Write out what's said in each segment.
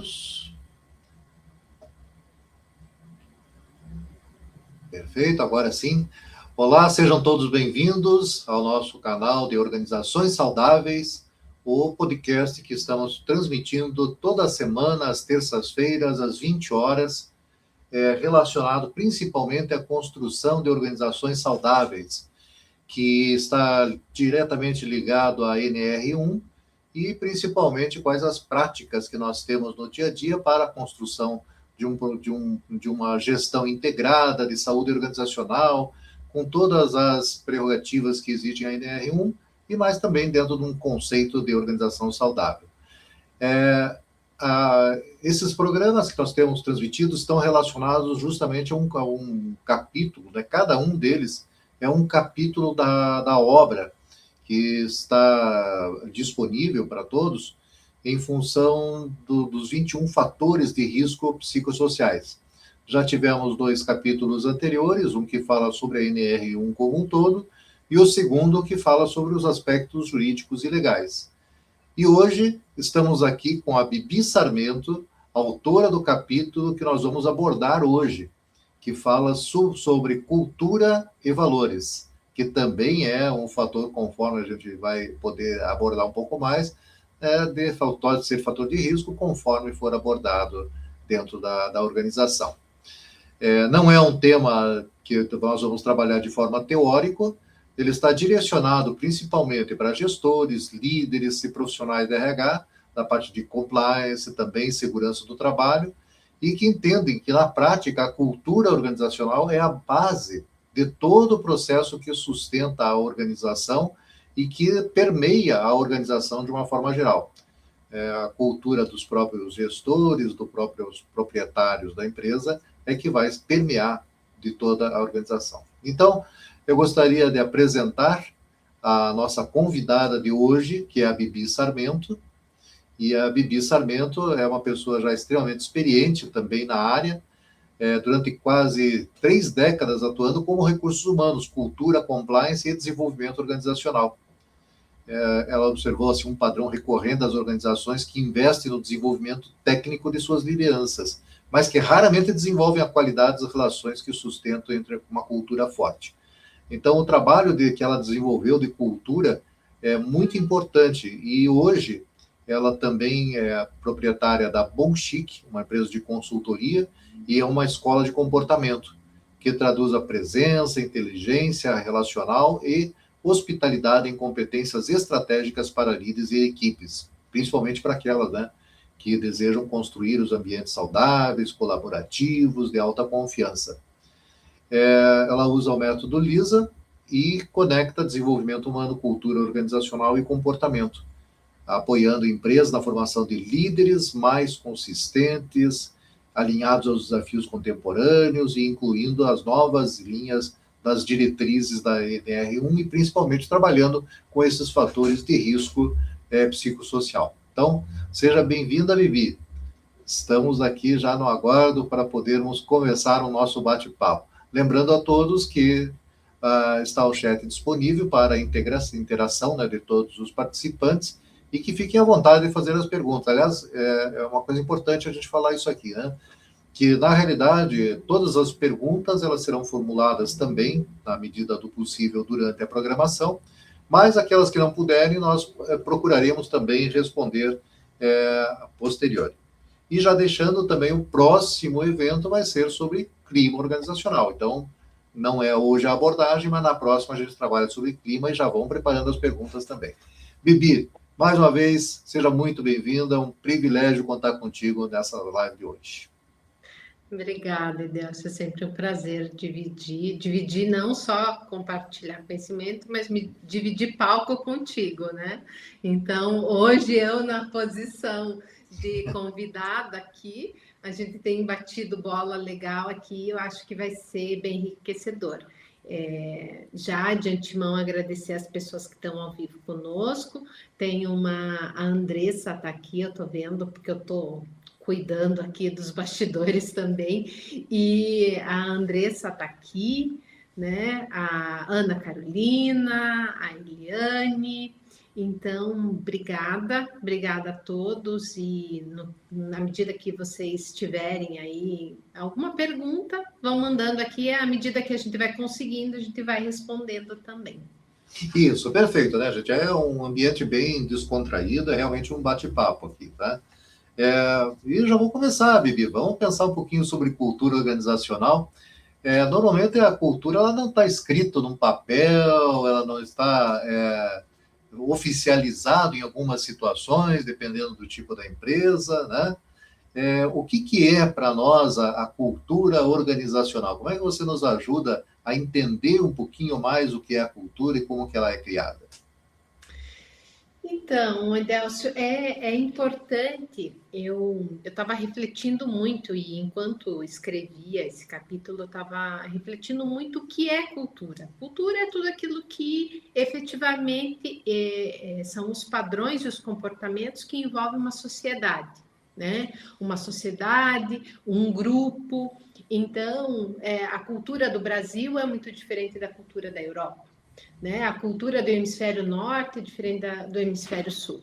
todos. Perfeito, agora sim. Olá, sejam todos bem-vindos ao nosso canal de Organizações Saudáveis, o podcast que estamos transmitindo toda semana, às terças-feiras, às 20 horas, relacionado principalmente à construção de organizações saudáveis, que está diretamente ligado à NR1 e principalmente quais as práticas que nós temos no dia a dia para a construção de uma gestão integrada de saúde organizacional, com todas as prerrogativas que existem na NR1 e mais também dentro de um conceito de organização saudável. Esses programas que nós temos transmitidos estão relacionados justamente a um capítulo, né? Cada um deles é um capítulo da obra que está disponível para todos em função dos 21 fatores de risco psicossociais. Já tivemos 2 capítulos anteriores, um que fala sobre a NR1 como um todo, e o segundo que fala sobre os aspectos jurídicos e legais. E hoje estamos aqui com a Bibi Sarmento, autora do capítulo que nós vamos abordar hoje, que fala sobre cultura e valores, que também é um fator, conforme a gente vai poder abordar um pouco mais, pode ser fator de risco, conforme for abordado dentro da organização. Não é um tema que nós vamos trabalhar de forma teórica, ele está direcionado principalmente para gestores, líderes e profissionais de RH, da parte de compliance, também segurança do trabalho, e que entendem que, na prática, a cultura organizacional é a base de todo o processo que sustenta a organização e que permeia a organização de uma forma geral. A cultura dos próprios gestores, dos próprios proprietários da empresa, é que vai permear de toda a organização. Então, eu gostaria de apresentar a nossa convidada de hoje, que é a Bibi Sarmento. E a Bibi Sarmento é uma pessoa já extremamente experiente também na área, durante quase 3 décadas atuando como recursos humanos, cultura, compliance e desenvolvimento organizacional. Ela observou assim, um padrão recorrente das organizações que investem no desenvolvimento técnico de suas lideranças, mas que raramente desenvolvem a qualidade das relações que sustentam entre uma cultura forte. Então, o trabalho que ela desenvolveu de cultura é muito importante, e hoje ela também é proprietária da Bom Chic, uma empresa de consultoria, e é uma escola de comportamento, que traduz a presença, inteligência relacional e hospitalidade em competências estratégicas para líderes e equipes, principalmente para aquelas, né, que desejam construir os ambientes saudáveis, colaborativos, de alta confiança. Ela usa o método LISA e conecta desenvolvimento humano, cultura organizacional e comportamento, apoiando empresas na formação de líderes mais consistentes, alinhados aos desafios contemporâneos e incluindo as novas linhas das diretrizes da NR1 e principalmente trabalhando com esses fatores de risco psicossocial. Então, seja bem-vinda, Bibi. Estamos aqui já no aguardo para podermos começar o nosso bate-papo. Lembrando a todos que está o chat disponível para a interação, né, de todos os participantes e que fiquem à vontade de fazer as perguntas. Aliás, é uma coisa importante a gente falar isso aqui, né? Que, na realidade, todas as perguntas elas serão formuladas também, na medida do possível, durante a programação, mas aquelas que não puderem, nós procuraremos também responder a posteriori. E já deixando também o próximo evento vai ser sobre clima organizacional. Então, não é hoje a abordagem, mas na próxima a gente trabalha sobre clima e já vão preparando as perguntas também. Bibi, mais uma vez, seja muito bem-vinda, é um privilégio contar contigo nessa live de hoje. Obrigada, Edelcio, é sempre um prazer dividir não só compartilhar conhecimento, mas dividir palco contigo, né? Então, hoje eu na posição de convidada aqui, a gente tem batido bola legal aqui, eu acho que vai ser bem enriquecedor. Já de antemão agradecer as pessoas que estão ao vivo conosco, tem a Andressa está aqui, eu estou vendo, porque eu estou cuidando aqui dos bastidores também, e a Andressa está aqui, né? A Ana Carolina, a Eliane, Então, obrigada a todos, e na medida que vocês tiverem aí alguma pergunta, vão mandando aqui, à medida que a gente vai conseguindo, a gente vai respondendo também. Isso, perfeito, né, gente? É um ambiente bem descontraído, é realmente um bate-papo aqui, tá? E já vou começar, Bibi. Vamos pensar um pouquinho sobre cultura organizacional. Normalmente a cultura ela não está escrita num papel, ela não está oficializado em algumas situações, dependendo do tipo da empresa, né? O que é para nós a cultura organizacional? Como é que você nos ajuda a entender um pouquinho mais o que é a cultura e como que ela é criada? Então, Edelcio, é importante. Eu estava refletindo muito, e enquanto escrevia esse capítulo, eu estava refletindo muito o que é cultura. Cultura é tudo aquilo que efetivamente são os padrões e os comportamentos que envolvem uma sociedade, né? Uma sociedade, um grupo. Então, a cultura do Brasil é muito diferente da cultura da Europa, né? A cultura do hemisfério norte é diferente do hemisfério sul.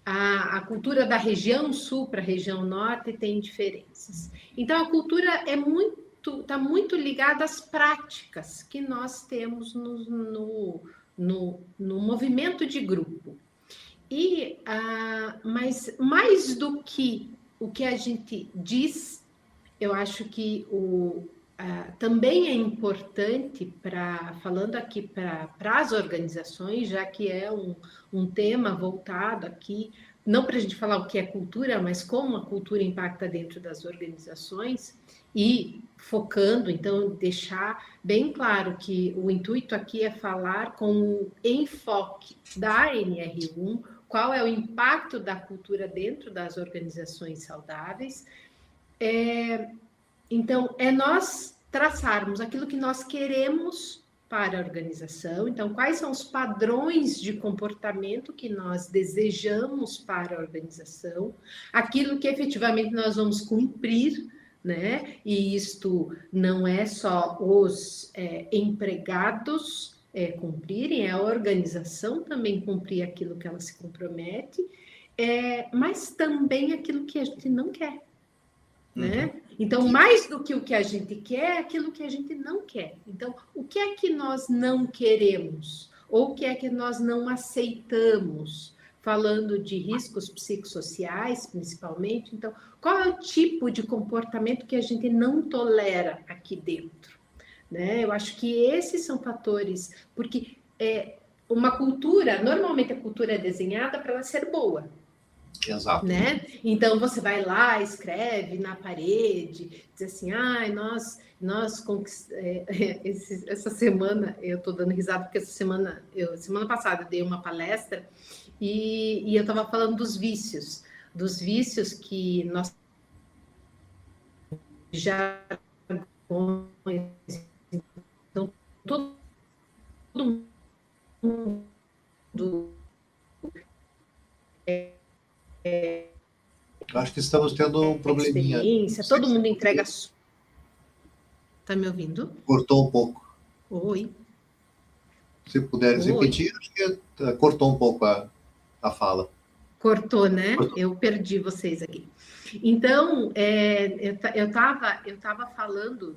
A cultura da região sul para a região norte tem diferenças. Então, a cultura está muito ligada às práticas que nós temos no movimento de grupo. Mas mais do que o que a gente diz, eu acho que também é importante, falando aqui para as organizações, já que é um tema voltado aqui, não para a gente falar o que é cultura, mas como a cultura impacta dentro das organizações, e focando, então, deixar bem claro que o intuito aqui é falar com o enfoque da NR1, qual é o impacto da cultura dentro das organizações saudáveis. Então, é nós traçarmos aquilo que nós queremos para a organização. Então, quais são os padrões de comportamento que nós desejamos para a organização, aquilo que efetivamente nós vamos cumprir, né? E isto não é só os empregados cumprirem, é a organização também cumprir aquilo que ela se compromete, mas também aquilo que a gente não quer, né? Então, mais do que o que a gente quer, é aquilo que a gente não quer. Então, o que é que nós não queremos? Ou o que é que nós não aceitamos? Falando de riscos psicossociais, principalmente. Então, qual é o tipo de comportamento que a gente não tolera aqui dentro, né? Eu acho que esses são fatores, porque uma cultura, normalmente a cultura é desenhada para ela ser boa. Exato. Né? Então você vai lá, escreve na parede, diz assim, essa semana eu estou dando risada porque semana passada eu dei uma palestra e eu estava falando dos vícios que nós já então todo mundo Acho que estamos tendo um probleminha. Todo mundo entrega. Está me ouvindo? Cortou um pouco. Oi. Se puderes repetir, acho que cortou um pouco a fala. Cortou, né? Cortou. Eu perdi vocês aqui. Então, eu estava falando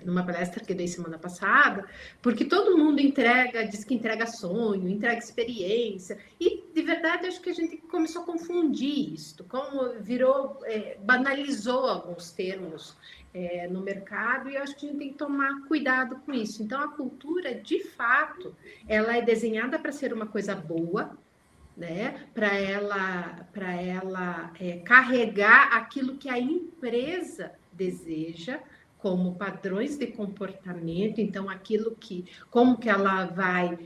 numa palestra que eu dei semana passada, porque todo mundo diz que entrega sonho, entrega experiência, e de verdade acho que a gente começou a confundir isso, como banalizou alguns termos no mercado, e eu acho que a gente tem que tomar cuidado com isso. Então, a cultura, de fato, ela é desenhada para ser uma coisa boa, né? Para ela carregar aquilo que a empresa deseja como padrões de comportamento. Então, como que ela vai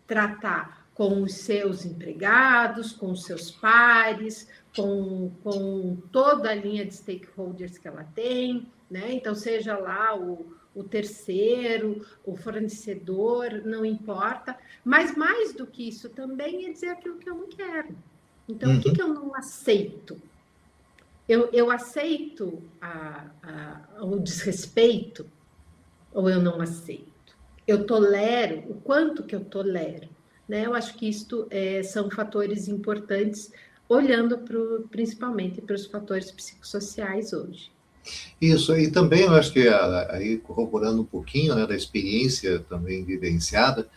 tratar com os seus empregados, com os seus pares, com toda a linha de stakeholders que ela tem, né? Então, seja lá o terceiro, o fornecedor, não importa. Mas mais do que isso também é dizer aquilo que eu não quero. Então, o que eu não aceito? Eu aceito o desrespeito ou eu não aceito? eu tolero, o quanto que eu tolero, né? Eu acho que isto são fatores importantes, olhando principalmente para os fatores psicossociais hoje. Isso, e também eu acho que, aí corroborando um pouquinho, né, da experiência também vivenciada,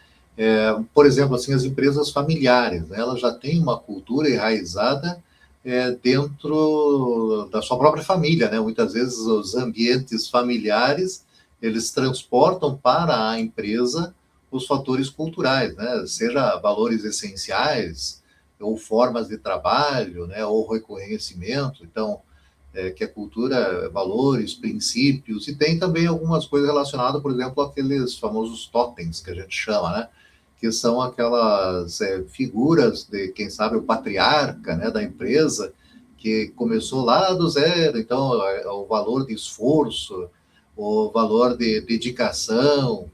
por exemplo, assim, as empresas familiares, né, elas já têm uma cultura enraizada dentro da sua própria família, né? Muitas vezes os ambientes familiares, eles transportam para a empresa os fatores culturais, né? Seja valores essenciais, ou formas de trabalho, né? Ou reconhecimento. Então, que a cultura é valores, princípios, e tem também algumas coisas relacionadas, por exemplo, aqueles famosos totens que a gente chama, né? Que são aquelas figuras de, quem sabe, o patriarca, né, da empresa, que começou lá do zero, então o valor de esforço, o valor de dedicação,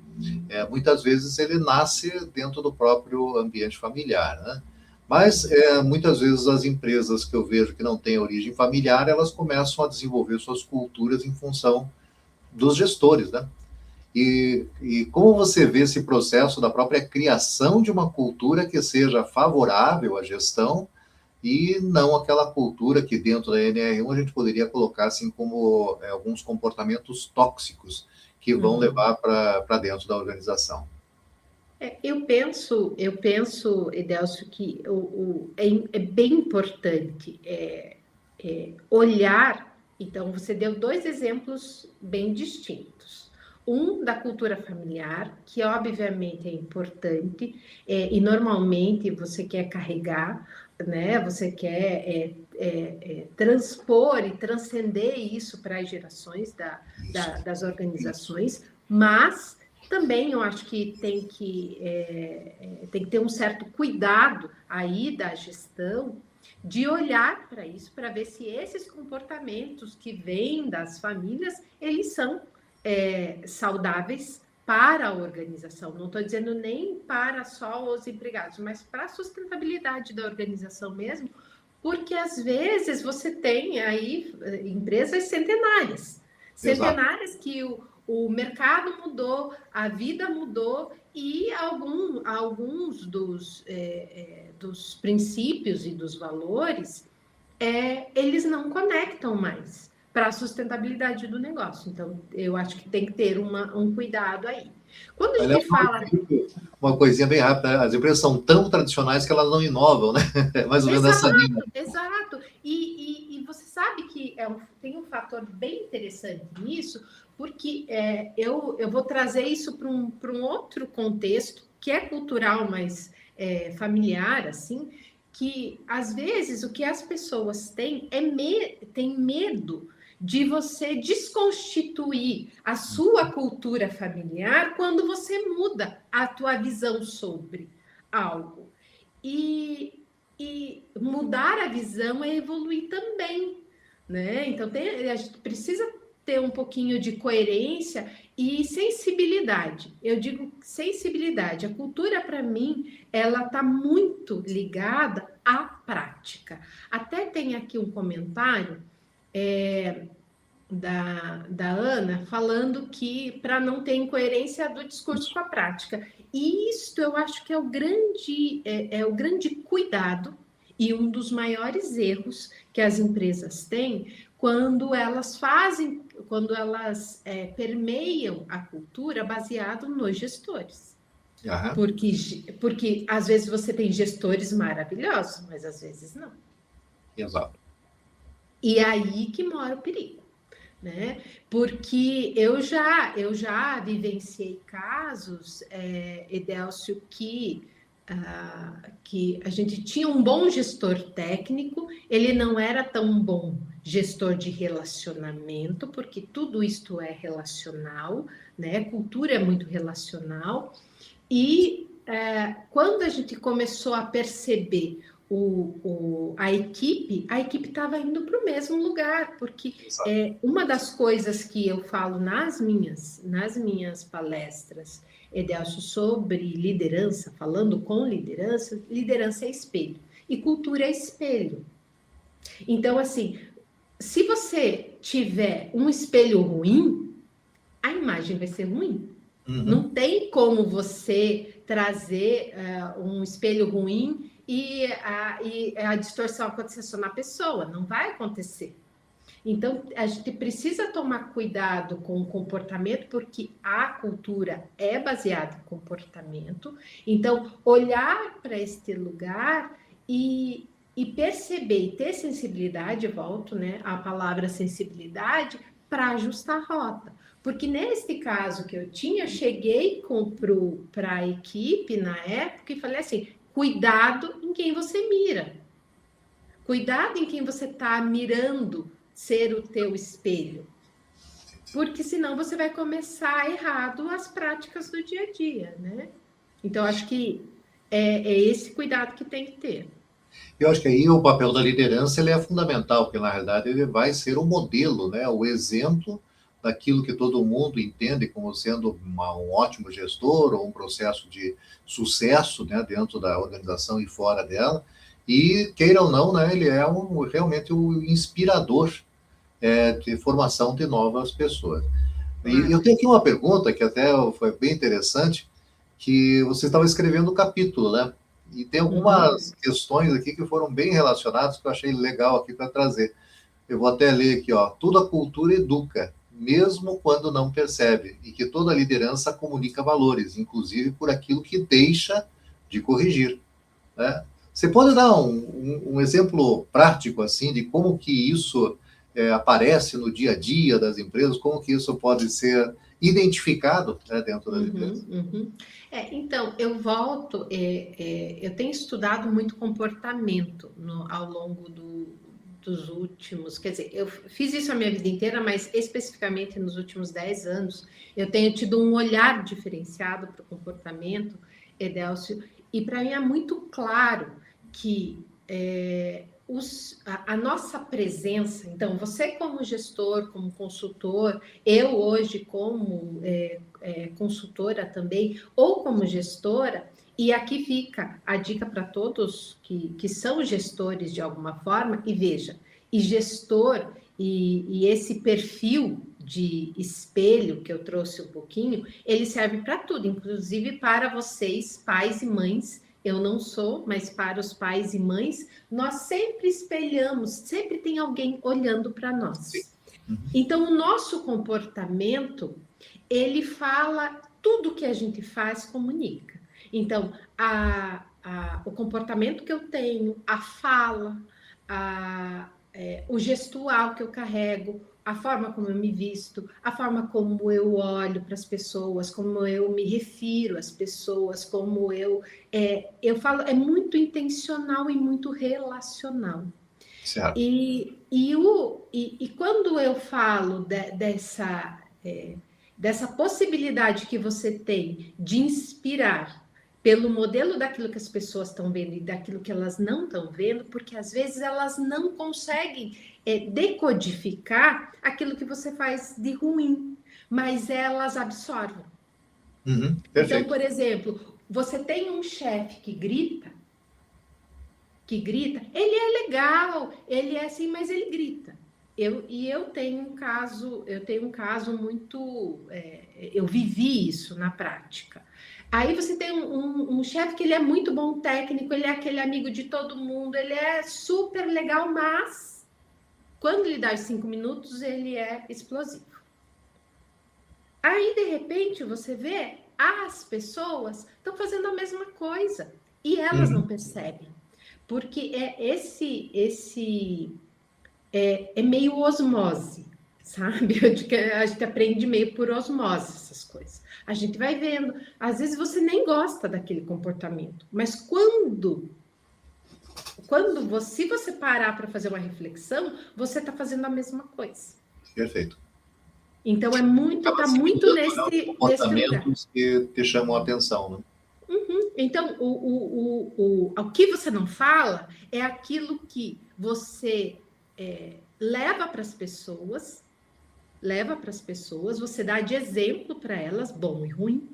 muitas vezes ele nasce dentro do próprio ambiente familiar, né? Mas muitas vezes as empresas que eu vejo que não têm origem familiar, elas começam a desenvolver suas culturas em função dos gestores, né? E como você vê esse processo da própria criação de uma cultura que seja favorável à gestão e não aquela cultura que dentro da NR1 a gente poderia colocar assim como alguns comportamentos tóxicos que vão levar para dentro da organização. Eu penso, Edelcio, que é bem importante olhar. Então, você deu dois exemplos bem distintos. Um da cultura familiar, que obviamente é importante, e normalmente você quer carregar, né? Você quer transpor e transcender isso para as gerações das organizações, mas também eu acho que tem que ter um certo cuidado aí da gestão de olhar para isso, para ver se esses comportamentos que vêm das famílias, eles são saudáveis para a organização. Não estou dizendo nem para só os empregados, mas para a sustentabilidade da organização mesmo, porque às vezes você tem aí empresas centenárias, Exato. centenárias que o mercado mudou, a vida mudou e alguns dos princípios e dos valores eles não conectam mais para a sustentabilidade do negócio. Então, eu acho que tem que ter um cuidado aí. Quando a Aliás, gente fala. uma coisinha bem rápida, né? As empresas são tão tradicionais que elas não inovam, né? É mais ou menos essa linha. Exato, exato. E você sabe que tem um fator bem interessante nisso, porque eu vou trazer isso para um outro contexto, que é cultural, mas familiar, assim, que às vezes o que as pessoas têm tem medo de você desconstituir a sua cultura familiar quando você muda a tua visão sobre algo. E mudar a visão é evoluir também, né? Então a gente precisa ter um pouquinho de coerência e sensibilidade. Eu digo sensibilidade. A cultura, para mim, ela está muito ligada à prática. Até tem aqui um comentário da Ana falando que para não ter incoerência do discurso com a prática. E isto eu acho que é o grande cuidado e um dos maiores erros que as empresas têm quando elas permeiam a cultura baseado nos gestores. Aham. Porque às vezes você tem gestores maravilhosos, mas às vezes não. Exato. E é aí que mora o perigo. Né? Porque eu já vivenciei casos, Edelcio, que a gente tinha um bom gestor técnico, ele não era tão bom gestor de relacionamento, porque tudo isto é relacional, né? Cultura é muito relacional, e quando a gente começou a perceber a equipe estava indo para o mesmo lugar, porque uma das coisas que eu falo nas minhas palestras, Edelcio, sobre liderança, falando com liderança, liderança é espelho e cultura é espelho. Então, assim, se você tiver um espelho ruim, a imagem vai ser ruim. Uhum. Não tem como você trazer um espelho ruim e a distorção acontecer só na pessoa. Não vai acontecer. Então, a gente precisa tomar cuidado com o comportamento, porque a cultura é baseada em comportamento. Então, olhar para este lugar e perceber e ter sensibilidade, volto, né, à palavra sensibilidade, para ajustar a rota. Porque neste caso que eu tinha, cheguei para a equipe na época e falei assim: cuidado em quem você mira. Cuidado em quem você está mirando ser o teu espelho. Porque senão você vai começar errado as práticas do dia a dia, né? Então, acho que é esse cuidado que tem que ter. Eu acho que aí o papel da liderança ele é fundamental, porque na realidade ele vai ser o modelo, né? O exemplo daquilo que todo mundo entende como sendo um ótimo gestor ou um processo de sucesso, né, dentro da organização e fora dela. E, queira ou não, né, ele é realmente o inspirador de formação de novas pessoas. E eu Claro. tenho aqui uma pergunta que até foi bem interessante, que você estava escrevendo o capítulo, né? E tem Uhum. algumas questões aqui que foram bem relacionadas, que eu achei legal aqui para trazer. Eu vou até ler aqui, ó. Tudo a cultura educa, mesmo quando não percebe, e que toda liderança comunica valores, inclusive por aquilo que deixa de corrigir, né? Você pode dar um exemplo prático, assim, de como que isso aparece no dia a dia das empresas, como que isso pode ser identificado, né, dentro das Uhum, empresas? uhum. Então, eu volto, eu tenho estudado muito comportamento ao longo dos últimos, quer dizer, eu fiz isso a minha vida inteira, mas especificamente nos últimos 10 anos, eu tenho tido um olhar diferenciado para o comportamento, Edelcio, e para mim é muito claro que a nossa presença, então, você como gestor, como consultor, eu hoje como consultora também, ou como gestora, e aqui fica a dica para todos que são gestores de alguma forma, e veja, e gestor, e esse perfil de espelho que eu trouxe um pouquinho, ele serve para tudo, inclusive para vocês, pais e mães. Eu não sou, mas para os pais e mães, nós sempre espelhamos, sempre tem alguém olhando para Sim. nós. Uhum. Então, o nosso comportamento, ele fala, tudo que a gente faz comunica. Então, o comportamento que eu tenho, a fala, o gestual que eu carrego, a forma como eu me visto, a forma como eu olho para as pessoas, como eu me refiro às pessoas, como eu falo, é muito intencional e muito relacional. Certo. E quando eu falo dessa possibilidade que você tem de inspirar pelo modelo daquilo que as pessoas estão vendo e daquilo que elas não estão vendo, porque às vezes elas não conseguem decodificar aquilo que você faz de ruim, mas elas absorvem. Uhum. Então, Perfeito. por exemplo, você tem um chefe ele é legal, ele é assim, mas ele grita. Eu tenho um caso muito, eu vivi isso na prática. Aí você tem um chefe que ele é muito bom técnico, ele é aquele amigo de todo mundo, ele é super legal, mas quando ele dá os 5 minutos, ele é explosivo. Aí, de repente, você vê as pessoas estão fazendo a mesma coisa e elas não Uhum. percebem. Porque é meio osmose, sabe? A gente aprende meio por osmose essas coisas. A gente vai vendo. Às vezes você nem gosta daquele comportamento, mas se você parar para fazer uma reflexão, você está fazendo a mesma coisa. Perfeito. Então Acaba tá muito assimilando, né, os nesse lugar. comportamentos que te chamam a atenção, né? Então, o que você não fala é aquilo que você leva para as pessoas, você dá de exemplo para elas, bom e ruim,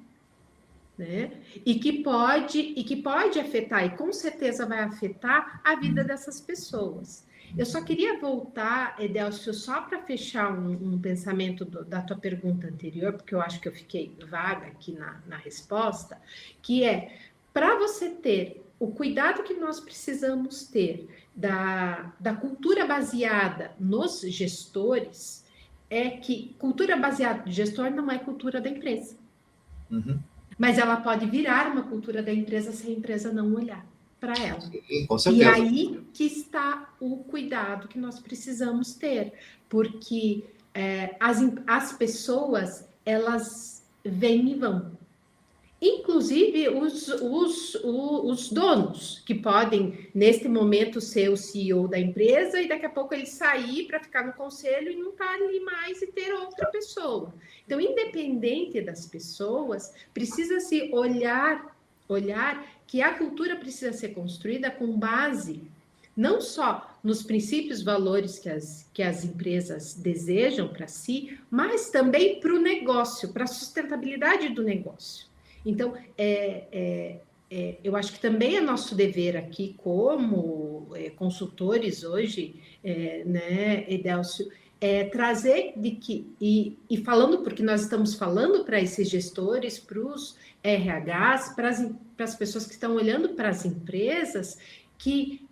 né? E que pode afetar, e com certeza vai afetar a vida dessas pessoas. Eu só queria voltar, Edelcio, só para fechar um pensamento da tua pergunta anterior, porque eu acho que eu fiquei vaga aqui na resposta, que é, para você ter o cuidado que nós precisamos ter da cultura baseada nos gestores, é que cultura baseada no gestor não é cultura da empresa. Uhum. Mas ela pode virar uma cultura da empresa se a empresa não olhar para ela. Sim, com E certeza. aí que está o cuidado que nós precisamos ter, porque as pessoas, elas vêm e vão. Inclusive os donos, que podem, neste momento, ser o CEO da empresa e daqui a pouco ele sair para ficar no conselho e não estar ali mais e ter outra pessoa. Então, independente das pessoas, precisa se olhar que a cultura precisa ser construída com base não só nos princípios, valores que as empresas desejam para si, mas também para o negócio, para a sustentabilidade do negócio. Então, eu acho que também é nosso dever aqui, como consultores hoje, né, Edelcio, trazer de que, e falando, porque nós estamos falando para esses gestores, para os RHs, para as pessoas que estão olhando para as empresas, que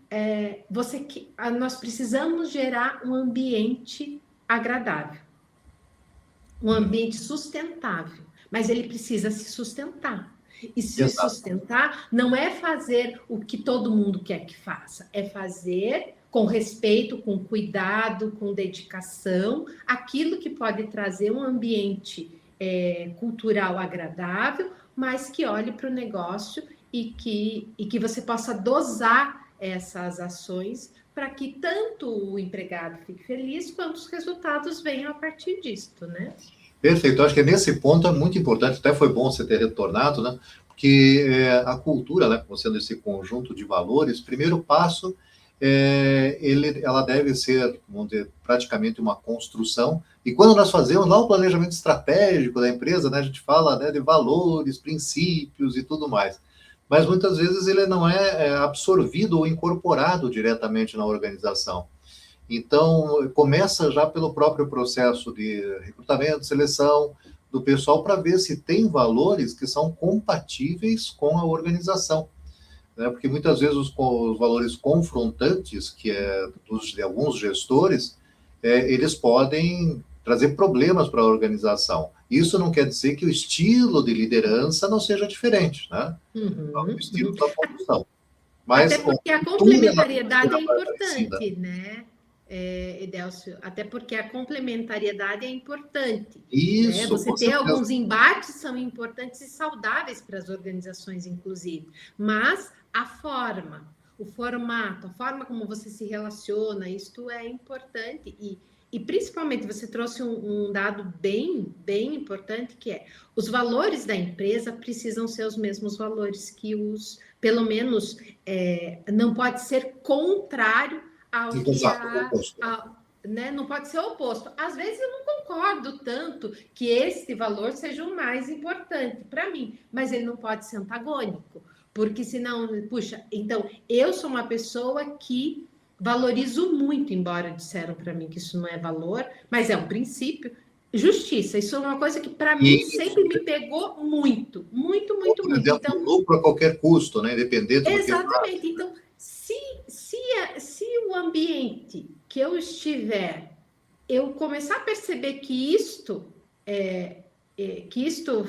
nós precisamos gerar um ambiente agradável, um ambiente sustentável, mas ele precisa se sustentar. E se Exato. sustentar não é fazer o que todo mundo quer que faça, é fazer com respeito, com cuidado, com dedicação, aquilo que pode trazer um ambiente cultural agradável, mas que olhe para o negócio e que você possa dosar essas ações para que tanto o empregado fique feliz quanto os resultados venham a partir disto, né? Perfeito. Eu acho que nesse ponto é muito importante, até foi bom você ter retornado, né? Porque a cultura, né, sendo esse conjunto de valores, primeiro passo, ela deve ser, vamos dizer, praticamente uma construção. E quando nós fazemos lá o planejamento estratégico da empresa, né, a gente fala, né, de valores, princípios e tudo mais. Mas muitas vezes ele não é absorvido ou incorporado diretamente na organização. Então, começa já pelo próprio processo de recrutamento, seleção do pessoal, para ver se tem valores que são compatíveis com a organização. Né? Porque muitas vezes os valores confrontantes, que é de alguns gestores, eles podem trazer problemas para a organização. Isso não quer dizer que o estilo de liderança não seja diferente, né? O estilo da condução. Mas até porque a complementariedade é importante, né, Edelcio? Até porque a complementariedade é importante. Isso, né? Você ter alguns embates são importantes e saudáveis para as organizações, inclusive. Mas a forma, o formato, a forma como você se relaciona, isto é importante. E principalmente você trouxe um dado bem importante, que é os valores da empresa precisam ser os mesmos valores que pelo menos, não pode ser contrário ao que né? Não pode ser oposto. Às vezes eu não concordo tanto que este valor seja o mais importante para mim, mas ele não pode ser antagônico, porque senão, puxa, então eu sou uma pessoa que valorizo muito, embora disseram para mim que isso não é valor, mas é um princípio. Justiça, isso é uma coisa que para mim sempre me pegou muito. Por exemplo, então, lucro a qualquer custo, né? Independente do que. Exatamente. Então, se o ambiente que eu estiver, eu começar a perceber que isto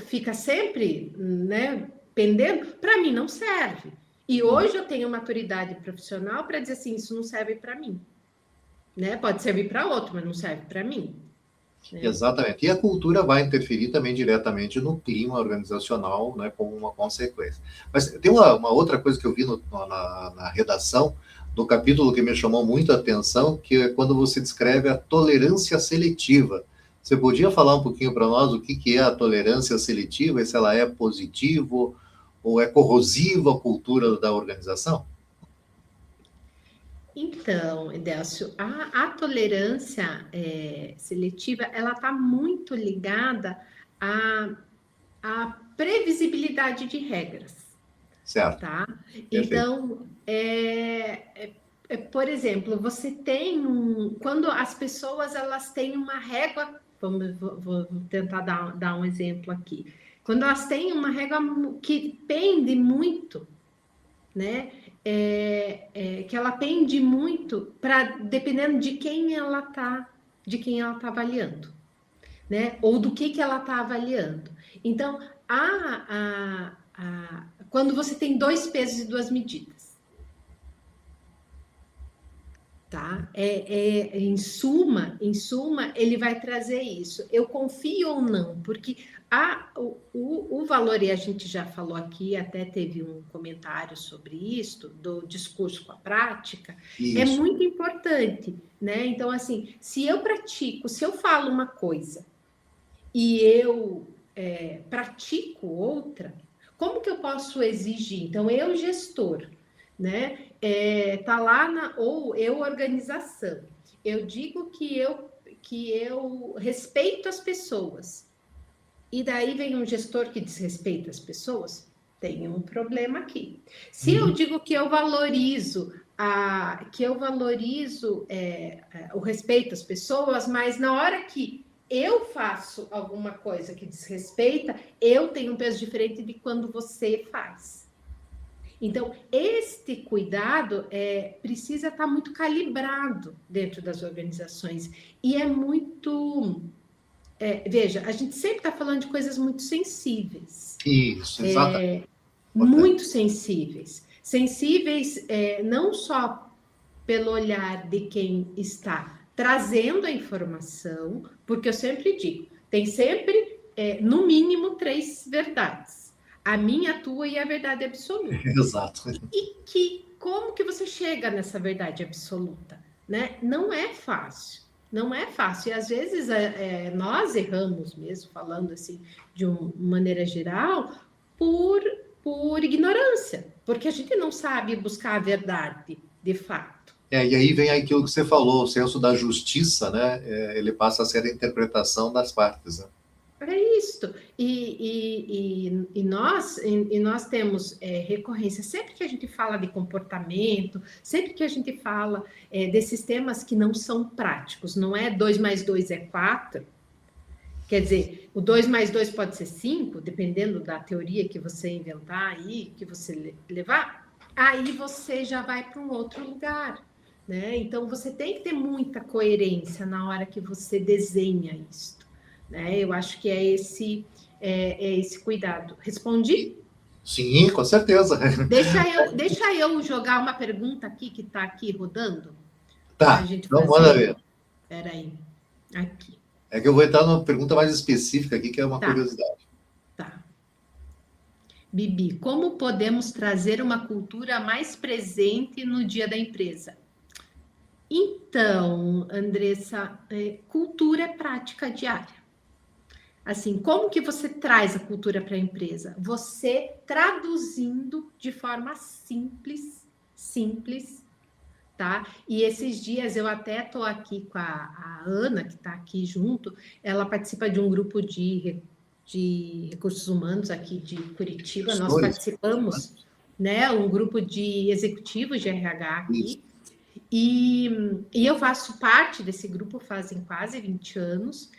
fica sempre, né, pendendo, para mim não serve. E hoje eu tenho maturidade profissional para dizer assim, isso não serve para mim. Né? Pode servir para outro, mas não serve para mim. Né? Exatamente. E a cultura vai interferir também diretamente no clima organizacional, né, como uma consequência. Mas tem uma outra coisa que eu vi na redação do capítulo que me chamou muito a atenção, que é quando você descreve a tolerância seletiva. Você podia falar um pouquinho para nós o que é a tolerância seletiva, e se ela é positiva ou é corrosiva à cultura da organização? Então, Edelcio, a tolerância seletiva, ela está muito ligada à previsibilidade de regras. Certo. Tá? Então, por exemplo, você tem quando as pessoas elas têm uma régua, vou tentar dar um exemplo aqui. Quando elas têm uma régua que pende muito, né? Que ela pende muito dependendo de quem ela tá avaliando, né? Ou do que ela tá avaliando. Então, quando você tem 2 pesos e 2 medidas, tá? Em suma, ele vai trazer isso. Eu confio ou não, porque o valor, e a gente já falou aqui, até teve um comentário sobre isso, do discurso com a prática, é Isso. muito importante, né? Então, assim, se eu pratico, se eu falo uma coisa e eu pratico outra, como que eu posso exigir? Então, eu, gestor, né? Tá lá ou eu, organização. Eu digo que eu respeito as pessoas. E daí vem um gestor que desrespeita as pessoas, tem um problema aqui. Se eu digo que eu valorizo o respeito às pessoas, mas na hora que eu faço alguma coisa que desrespeita, eu tenho um peso diferente de quando você faz. Então, este cuidado precisa estar muito calibrado dentro das organizações. E é muito... veja, a gente sempre está falando de coisas muito sensíveis. Isso, exatamente. Muito sensíveis. Sensíveis não só pelo olhar de quem está trazendo a informação, porque eu sempre digo, tem sempre, no mínimo, 3 verdades. A minha, a tua e a verdade absoluta. Exato. E como que você chega nessa verdade absoluta? Né? Não é fácil. Não é fácil. E às vezes nós erramos mesmo, falando assim de uma maneira geral, por ignorância, porque a gente não sabe buscar a verdade de fato. E aí vem aquilo que você falou, o senso da justiça, né? Ele passa a ser a interpretação das partes, né? É isso. E nós temos recorrência. Sempre que a gente fala de comportamento, sempre que a gente fala desses temas que não são práticos, não é 2 mais 2 é 4. Quer dizer, o 2 mais 2 pode ser 5, dependendo da teoria que você inventar aí, que você levar, aí você já vai para um outro lugar, né? Então, você tem que ter muita coerência na hora que você desenha isso, né? Eu acho que é esse cuidado. Respondi? Sim, com certeza. Deixa eu jogar uma pergunta aqui que está aqui rodando. Tá, então manda ver. Espera aí. Aqui. É que eu vou entrar numa pergunta mais específica aqui, que é uma curiosidade. Tá. Bibi, como podemos trazer uma cultura mais presente no dia da empresa? Então, Andressa, cultura é prática diária. Assim, como que você traz a cultura para a empresa? Você traduzindo de forma simples, tá? E esses dias eu até estou aqui com a Ana, que está aqui junto, ela participa de um grupo de recursos humanos aqui de Curitiba, nós participamos, né? Um grupo de executivos de RH aqui, e eu faço parte desse grupo fazem quase 20 anos,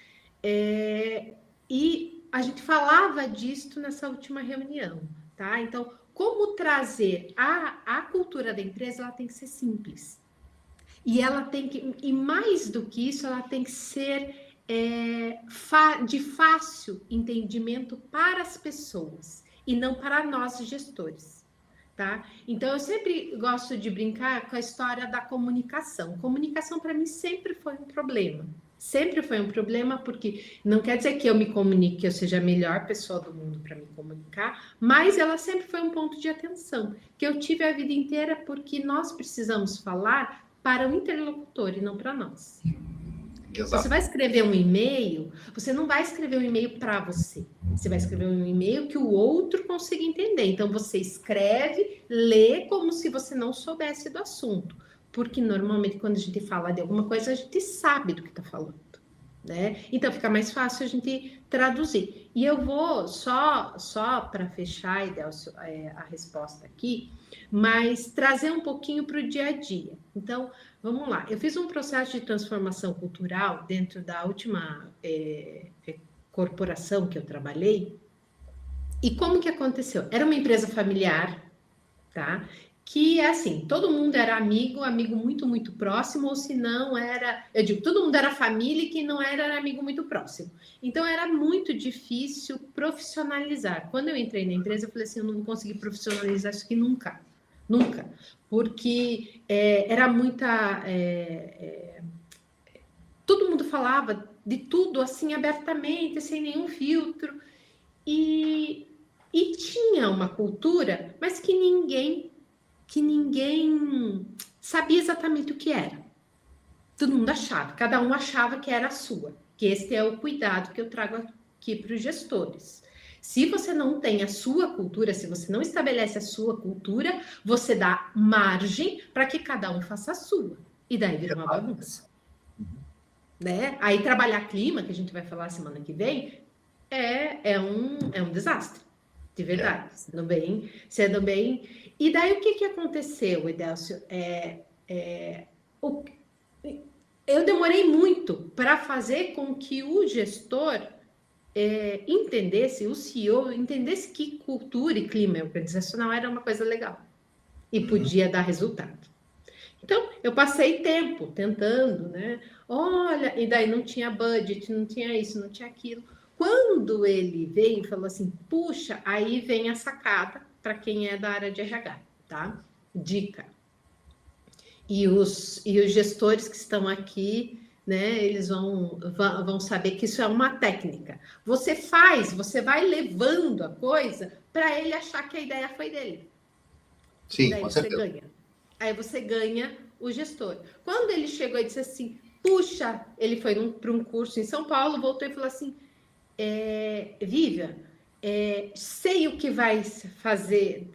e a gente falava disso nessa última reunião, tá? Então, como trazer a cultura da empresa, ela tem que ser simples. E ela tem que, e mais do que isso, ela tem que ser de fácil entendimento para as pessoas e não para nós gestores, tá? Então, eu sempre gosto de brincar com a história da comunicação. Comunicação, para mim, sempre foi um problema. Sempre foi um problema, porque não quer dizer que eu me comunique, que eu seja a melhor pessoa do mundo para me comunicar, mas ela sempre foi um ponto de atenção, que eu tive a vida inteira, porque nós precisamos falar para o interlocutor e não para nós. Exato. Você vai escrever um e-mail, você não vai escrever um e-mail para você, você vai escrever um e-mail que o outro consiga entender. Então, você escreve, lê como se você não soubesse do assunto. Porque normalmente quando a gente fala de alguma coisa, a gente sabe do que está falando, né? Então fica mais fácil a gente traduzir. E eu vou só para fechar, Idelcio, a resposta aqui, mas trazer um pouquinho para o dia a dia. Então, vamos lá. Eu fiz um processo de transformação cultural dentro da última corporação que eu trabalhei. E como que aconteceu? Era uma empresa familiar, tá? Que é assim, todo mundo era amigo, amigo muito, muito próximo, ou se não era, eu digo, todo mundo era família e quem não era amigo muito próximo. Então era muito difícil profissionalizar. Quando eu entrei na empresa, eu falei assim, eu não consegui profissionalizar isso aqui nunca, nunca, porque era muita, todo mundo falava de tudo assim abertamente, sem nenhum filtro, e, e tinha uma cultura, mas que ninguém sabia exatamente o que era. Todo mundo achava, cada um achava que era a sua. Que esse é o cuidado que eu trago aqui para os gestores. Se você não tem a sua cultura, se você não estabelece a sua cultura, você dá margem para que cada um faça a sua. E daí vira uma bagunça. Né? Aí trabalhar clima, que a gente vai falar semana que vem, é um desastre. De verdade, sendo bem. E daí o que aconteceu, Idelcio? Eu demorei muito para fazer com que o gestor entendesse, o CEO entendesse que cultura e clima organizacional era uma coisa legal e podia dar resultado. Então, eu passei tempo tentando, né? Olha, e daí não tinha budget, não tinha isso, não tinha aquilo. Quando ele veio e falou assim, puxa, aí vem a sacada para quem é da área de RH, tá? Dica. E os gestores que estão aqui, né, eles vão saber que isso é uma técnica. Você vai levando a coisa para ele achar que a ideia foi dele. Sim, daí com você certeza. ganha. Aí você ganha o gestor. Quando ele chegou e disse assim, puxa, ele foi para um curso em São Paulo, voltou e falou assim, Vivian, sei o que vai fazer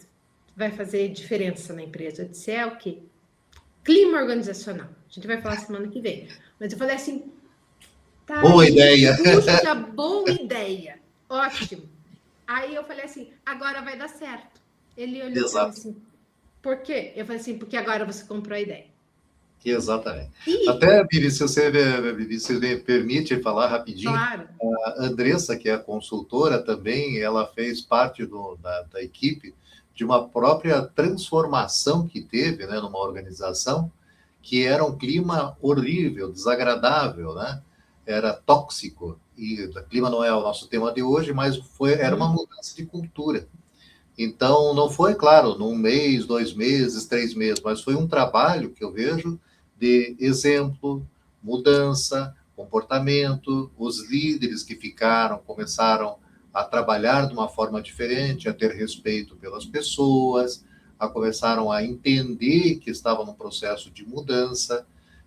diferença na empresa. Eu disse, o quê? Clima organizacional. A gente vai falar semana que vem. Mas eu falei assim, tá Boa aí, ideia. puxa, boa ideia. Ótimo. Aí eu falei assim, agora vai dar certo. Ele olhou para mim assim, por quê? Eu falei assim, porque agora você comprou a ideia. Exatamente. Até, Vivi, se você me permite falar rapidinho, claro. A Andressa, que é a consultora também, ela fez parte da equipe de uma própria transformação que teve, né, numa organização que era um clima horrível, desagradável, né? Era tóxico. E o clima não é o nosso tema de hoje, mas era uma mudança de cultura. Então, não foi, claro, num mês, 2 meses, 3 meses, mas foi um trabalho que eu vejo de exemplo, mudança, comportamento, os líderes que ficaram começaram a trabalhar de uma forma diferente, a ter respeito pelas pessoas, começaram a entender que estavam num processo de mudança.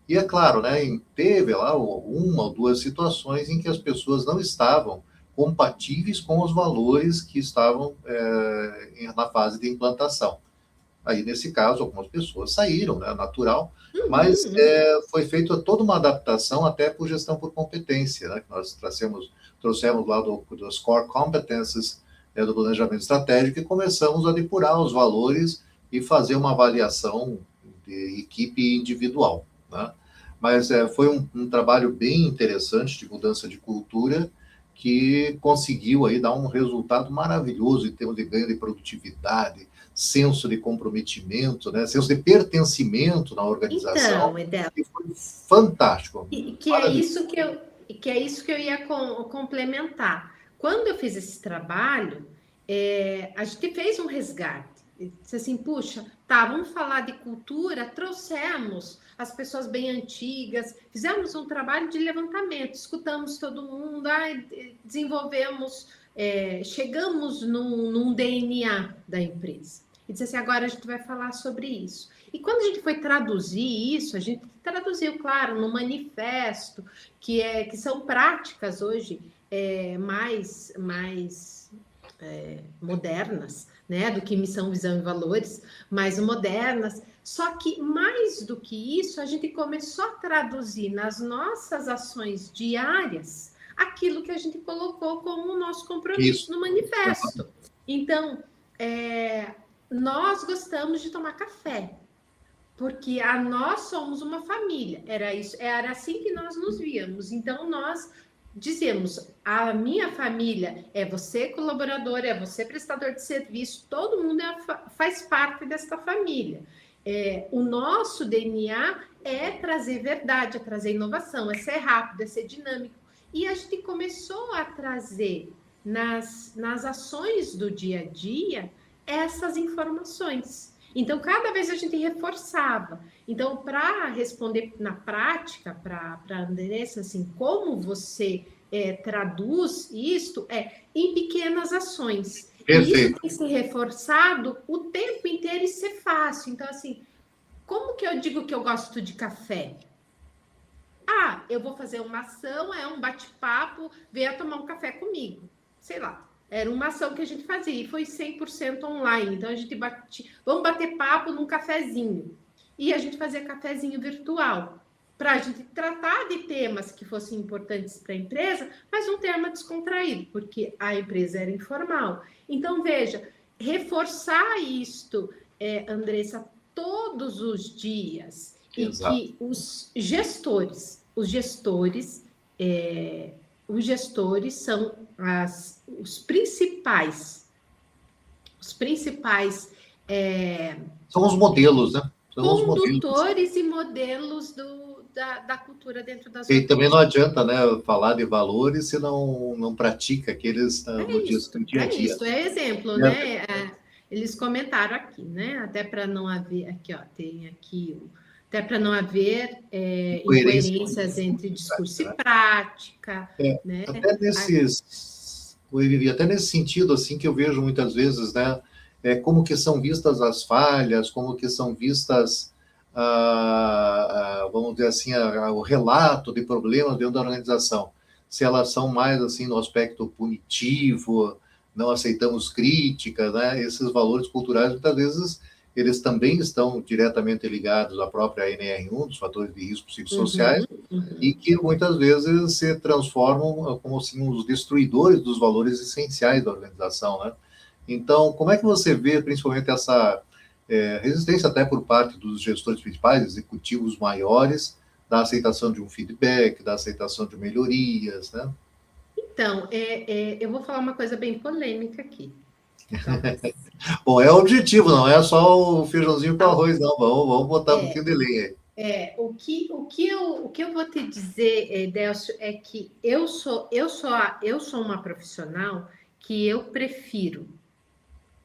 E é claro, né, teve lá uma ou duas situações em que as pessoas não estavam compatíveis com os valores que estavam na fase de implantação. Aí, nesse caso, algumas pessoas saíram, né, natural, mas foi feita toda uma adaptação até por gestão por competência, né, que nós trouxemos lá dos core competences do planejamento estratégico e começamos a depurar os valores e fazer uma avaliação de equipe individual, né? Mas foi um trabalho bem interessante de mudança de cultura que conseguiu aí dar um resultado maravilhoso em termos de ganho de produtividade, senso de comprometimento, né? Senso de pertencimento na organização. Então, que foi fantástico. Que é isso que eu ia complementar. Quando eu fiz esse trabalho, a gente fez um resgate. Disse assim, puxa, tá, vamos falar de cultura, trouxemos as pessoas bem antigas, fizemos um trabalho de levantamento, escutamos todo mundo, desenvolvemos, chegamos num DNA da empresa. E disse assim, agora a gente vai falar sobre isso. E quando a gente foi traduzir isso, a gente traduziu, claro, no manifesto, que são práticas hoje mais modernas, né, do que missão, visão e valores, mais modernas. Só que, mais do que isso, a gente começou a traduzir nas nossas ações diárias aquilo que a gente colocou como o nosso compromisso no manifesto. Então, nós gostamos de tomar café, porque nós somos uma família. Era assim que nós nos víamos. Então, nós dizemos, a minha família é você colaborador, é você prestador de serviço, todo mundo faz parte desta família. O nosso DNA é trazer verdade, é trazer inovação, é ser rápido, é ser dinâmico. E a gente começou a trazer nas ações do dia a dia essas informações. Então, cada vez a gente reforçava. Então, para responder na prática, para a Andressa, assim, como você traduz isto em pequenas ações. Perfeito. E isso tem que ser reforçado o tempo inteiro e ser fácil. Então, assim, como que eu digo que eu gosto de café? Eu vou fazer uma ação, um bate-papo, venha tomar um café comigo. Sei lá. Era uma ação que a gente fazia e foi 100% online. Então, a gente vamos bater papo num cafezinho. E a gente fazia cafezinho virtual, para a gente tratar de temas que fossem importantes para a empresa, mas um tema descontraído, porque a empresa era informal. Então, veja, reforçar isto, Andressa, todos os dias, Exato. E que os gestores são os principais. São os modelos, né? São condutores e modelos da cultura dentro das organizações. E também não adianta, né, falar de valores se não pratica aqueles no dia a dia. Isso, exemplo, né? Eles comentaram aqui, né? Até para não haver, aqui, ó, tem aqui até para não haver incoerências entre discurso e prática. Né? Até nesse sentido, assim, que eu vejo muitas vezes, né, como que são vistas as falhas, como que são vistas, vamos dizer assim, o relato de problemas dentro da organização. Se elas são mais, assim, no aspecto punitivo, não aceitamos críticas, né, esses valores culturais, muitas vezes, eles também estão diretamente ligados à própria NR1, dos fatores de risco psicossociais, e que muitas vezes se transformam como assim, os destruidores dos valores essenciais da organização, né? Então, como é que você vê, principalmente, essa resistência até por parte dos gestores principais, executivos maiores, da aceitação de um feedback, da aceitação de melhorias, né? Então, eu vou falar uma coisa bem polêmica aqui. Bom, é o objetivo, não é só o feijãozinho com arroz, não. Vamos botar um pouquinho de lenha aí. O que eu vou te dizer, Delcio, é que eu sou uma profissional que eu prefiro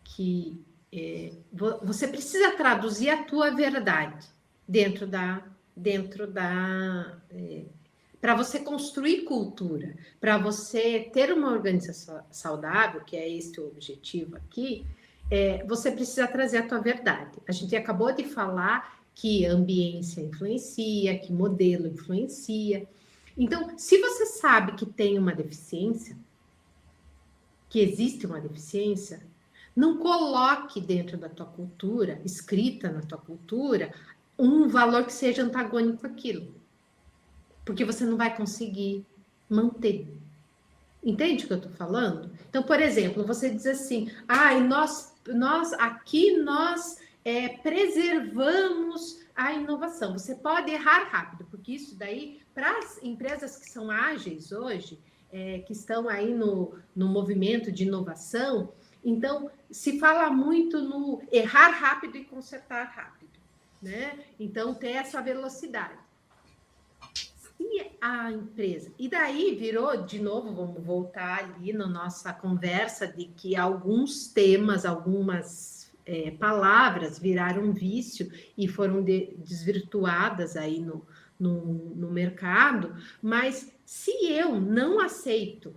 que você precisa traduzir a tua verdade dentro da para você construir cultura, para você ter uma organização saudável, que é esse o objetivo aqui, você precisa trazer a tua verdade. A gente acabou de falar que ambiência influencia, que modelo influencia. Então, se você sabe que tem uma deficiência, que existe uma deficiência, não coloque dentro da tua cultura, escrita na tua cultura, um valor que seja antagônico àquilo. Porque você não vai conseguir manter. Entende o que eu estou falando? Então, por exemplo, você diz assim, nós aqui preservamos a inovação. Você pode errar rápido, porque isso daí, para as empresas que são ágeis hoje, que estão aí no movimento de inovação, então, se fala muito no errar rápido e consertar rápido, né? Então, ter essa velocidade. Se a empresa... E daí virou, de novo, vamos voltar ali na nossa conversa de que alguns temas, algumas palavras viraram vício e foram desvirtuadas aí no mercado, mas se eu não aceito,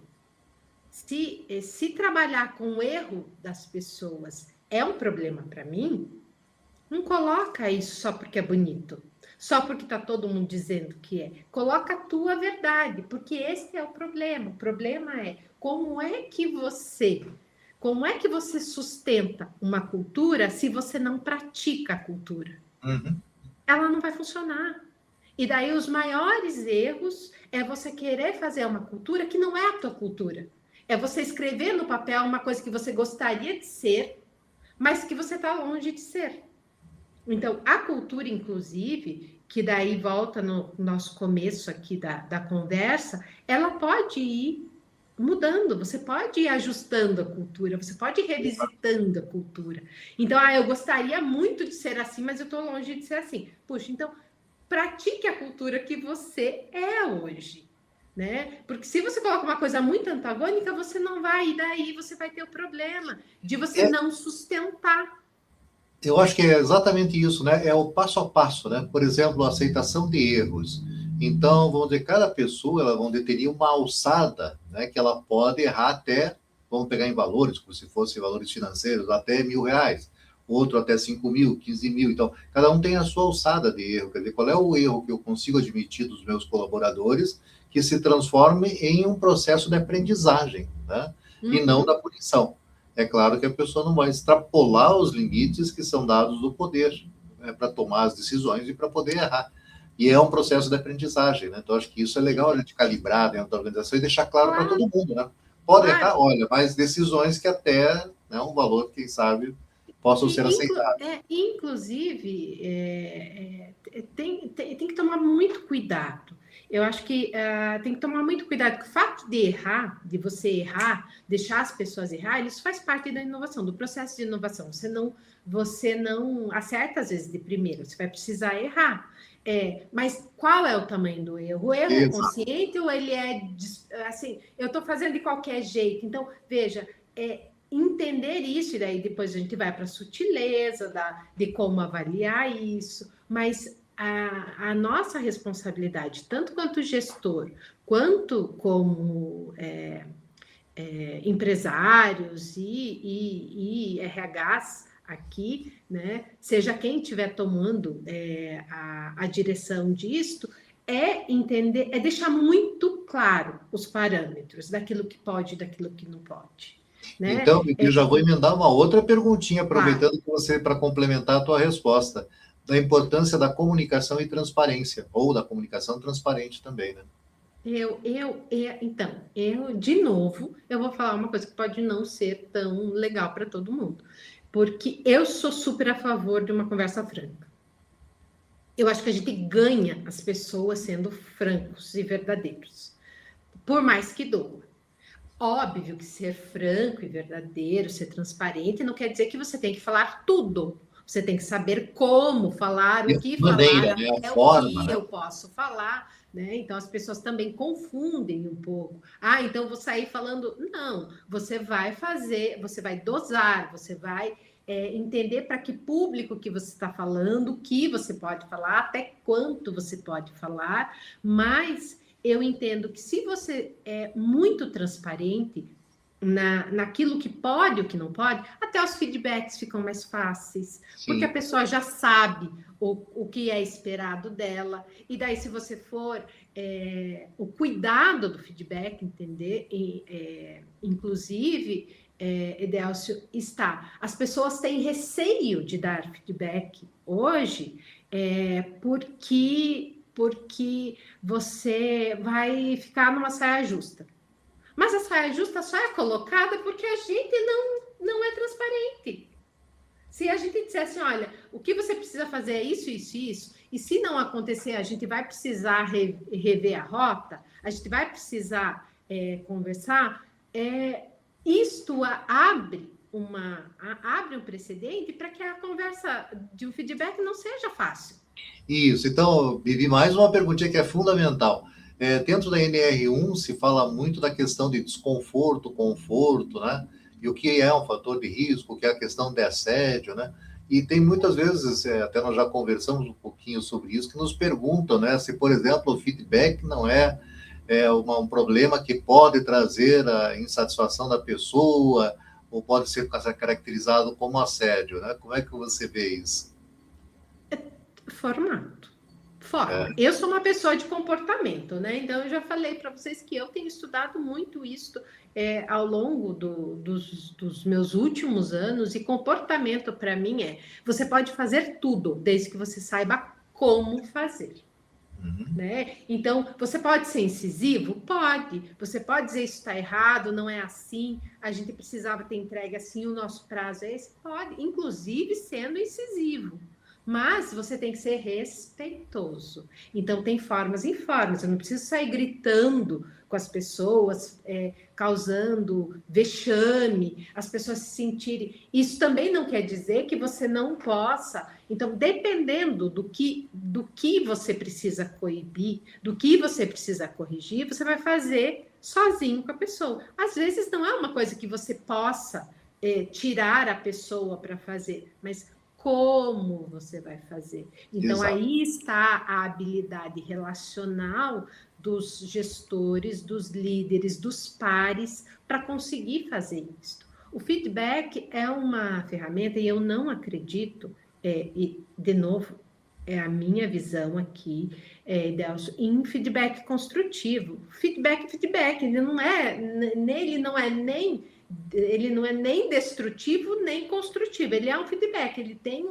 se trabalhar com o erro das pessoas é um problema para mim, não coloca isso só porque é bonito, só porque está todo mundo dizendo que é. Coloca a tua verdade, porque esse é o problema. O problema é como é que você como é que você sustenta uma cultura se você não pratica a cultura? Uhum. Ela não vai funcionar. E daí os maiores erros é você querer fazer uma cultura que não é a tua cultura. É você escrever no papel uma coisa que você gostaria de ser, mas que você está longe de ser. Então, a cultura, inclusive, que daí volta no nosso começo aqui da conversa, ela pode ir mudando, você pode ir ajustando a cultura, você pode ir revisitando a cultura. Então, eu gostaria muito de ser assim, mas eu estou longe de ser assim. Puxa, então, pratique a cultura que você é hoje. Né? Porque se você coloca uma coisa muito antagônica, você não vai, e daí você vai ter o problema de você não sustentar. Eu acho que é exatamente isso, né? É o passo a passo, né? Por exemplo, a aceitação de erros. Então, vamos dizer, cada pessoa, ela vamos dizer, teria uma alçada, né? Que ela pode errar até, vamos pegar em valores, como se fossem valores financeiros, até R$ 1.000, outro até 5.000, 15.000. Então, cada um tem a sua alçada de erro. Quer dizer, qual é o erro que eu consigo admitir dos meus colaboradores que se transforme em um processo de aprendizagem, né? E não da punição. É claro que a pessoa não vai extrapolar os limites que são dados do poder, né, para tomar as decisões e para poder errar. E é um processo de aprendizagem, né? Então, acho que isso é legal a gente calibrar dentro da organização e deixar claro para todo mundo, né? Pode errar, olha, mas decisões que até, né, um valor, quem sabe, possam ser aceitados. Inclusive, tem que tomar muito cuidado. Eu acho que tem que tomar muito cuidado, porque o fato de errar, de você errar, deixar as pessoas errar, isso faz parte da inovação, do processo de inovação. Você não acerta, às vezes, de primeira, você vai precisar errar. Mas qual é o tamanho do erro? O erro é consciente ou ele é, assim, eu estou fazendo de qualquer jeito? Então, veja, entender isso, e daí depois a gente vai para a sutileza de como avaliar isso, mas a nossa responsabilidade, tanto quanto gestor, quanto como empresários e RHs aqui, né, seja quem estiver tomando a direção disto, é entender, é deixar muito claro os parâmetros daquilo que pode e daquilo que não pode. Né? Então, eu já vou emendar uma outra perguntinha, aproveitando Claro. que você, para complementar a tua resposta, da importância da comunicação e transparência, ou da comunicação transparente também, né? Então, de novo, eu vou falar uma coisa que pode não ser tão legal para todo mundo, porque eu sou super a favor de uma conversa franca. Eu acho que a gente ganha as pessoas sendo francos e verdadeiros, por mais que doa. Óbvio que ser franco e verdadeiro, ser transparente, não quer dizer que você tem que falar tudo. Você tem que saber como falar, o que maneira, falar, né? até A forma, o que né? eu posso falar, né? Então as pessoas também confundem um pouco. Então vou sair falando. Não, você vai fazer, você vai dosar, você vai entender para que público que você está falando, o que você pode falar, até quanto você pode falar, mas eu entendo que se você é muito transparente naquilo que pode e o que não pode, até os feedbacks ficam mais fáceis, porque a pessoa já sabe o que é esperado dela, e daí se você for o cuidado do feedback, entender, inclusive, Edelcio, as pessoas têm receio de dar feedback hoje, porque você vai ficar numa saia justa. Mas a saia justa só é colocada porque a gente não é transparente. Se a gente dissesse, olha, o que você precisa fazer é isso, isso, isso, e se não acontecer, a gente vai precisar rever a rota, a gente vai precisar conversar, isto abre um precedente para que a conversa de um feedback não seja fácil. Isso, então, Vivi, mais uma perguntinha que é fundamental. Dentro da NR1 se fala muito da questão de desconforto, conforto, né? E o que é um fator de risco, o que é a questão de assédio, né? E tem muitas vezes, até nós já conversamos um pouquinho sobre isso, que nos perguntam, né? Se, por exemplo, o feedback não é um problema que pode trazer a insatisfação da pessoa, ou pode ser caracterizado como assédio, né? Como é que você vê isso? Forma. Eu sou uma pessoa de comportamento, né? Então, eu já falei para vocês que eu tenho estudado muito isso ao longo dos meus últimos anos, e comportamento, para mim, você pode fazer tudo, desde que você saiba como fazer. Né? Então, você pode ser incisivo? Pode. Você pode dizer isso está errado, não é assim, a gente precisava ter entregue assim, o nosso prazo é esse? Pode, inclusive sendo incisivo. Mas você tem que ser respeitoso. Então, tem formas e formas. Eu não preciso sair gritando com as pessoas, causando vexame, as pessoas se sentirem. Isso também não quer dizer que você não possa. Então, dependendo do que você precisa coibir, do que você precisa corrigir, você vai fazer sozinho com a pessoa. Às vezes, não é uma coisa que você possa tirar a pessoa para fazer, mas como você vai fazer. Então, Exato. aí está a habilidade relacional dos gestores, dos líderes, dos pares, para conseguir fazer isso. O feedback é uma ferramenta, e eu não acredito, e de novo, é a minha visão aqui, Delcio, em feedback construtivo. Feedback, ele não é nem destrutivo nem construtivo, ele é um feedback, ele tem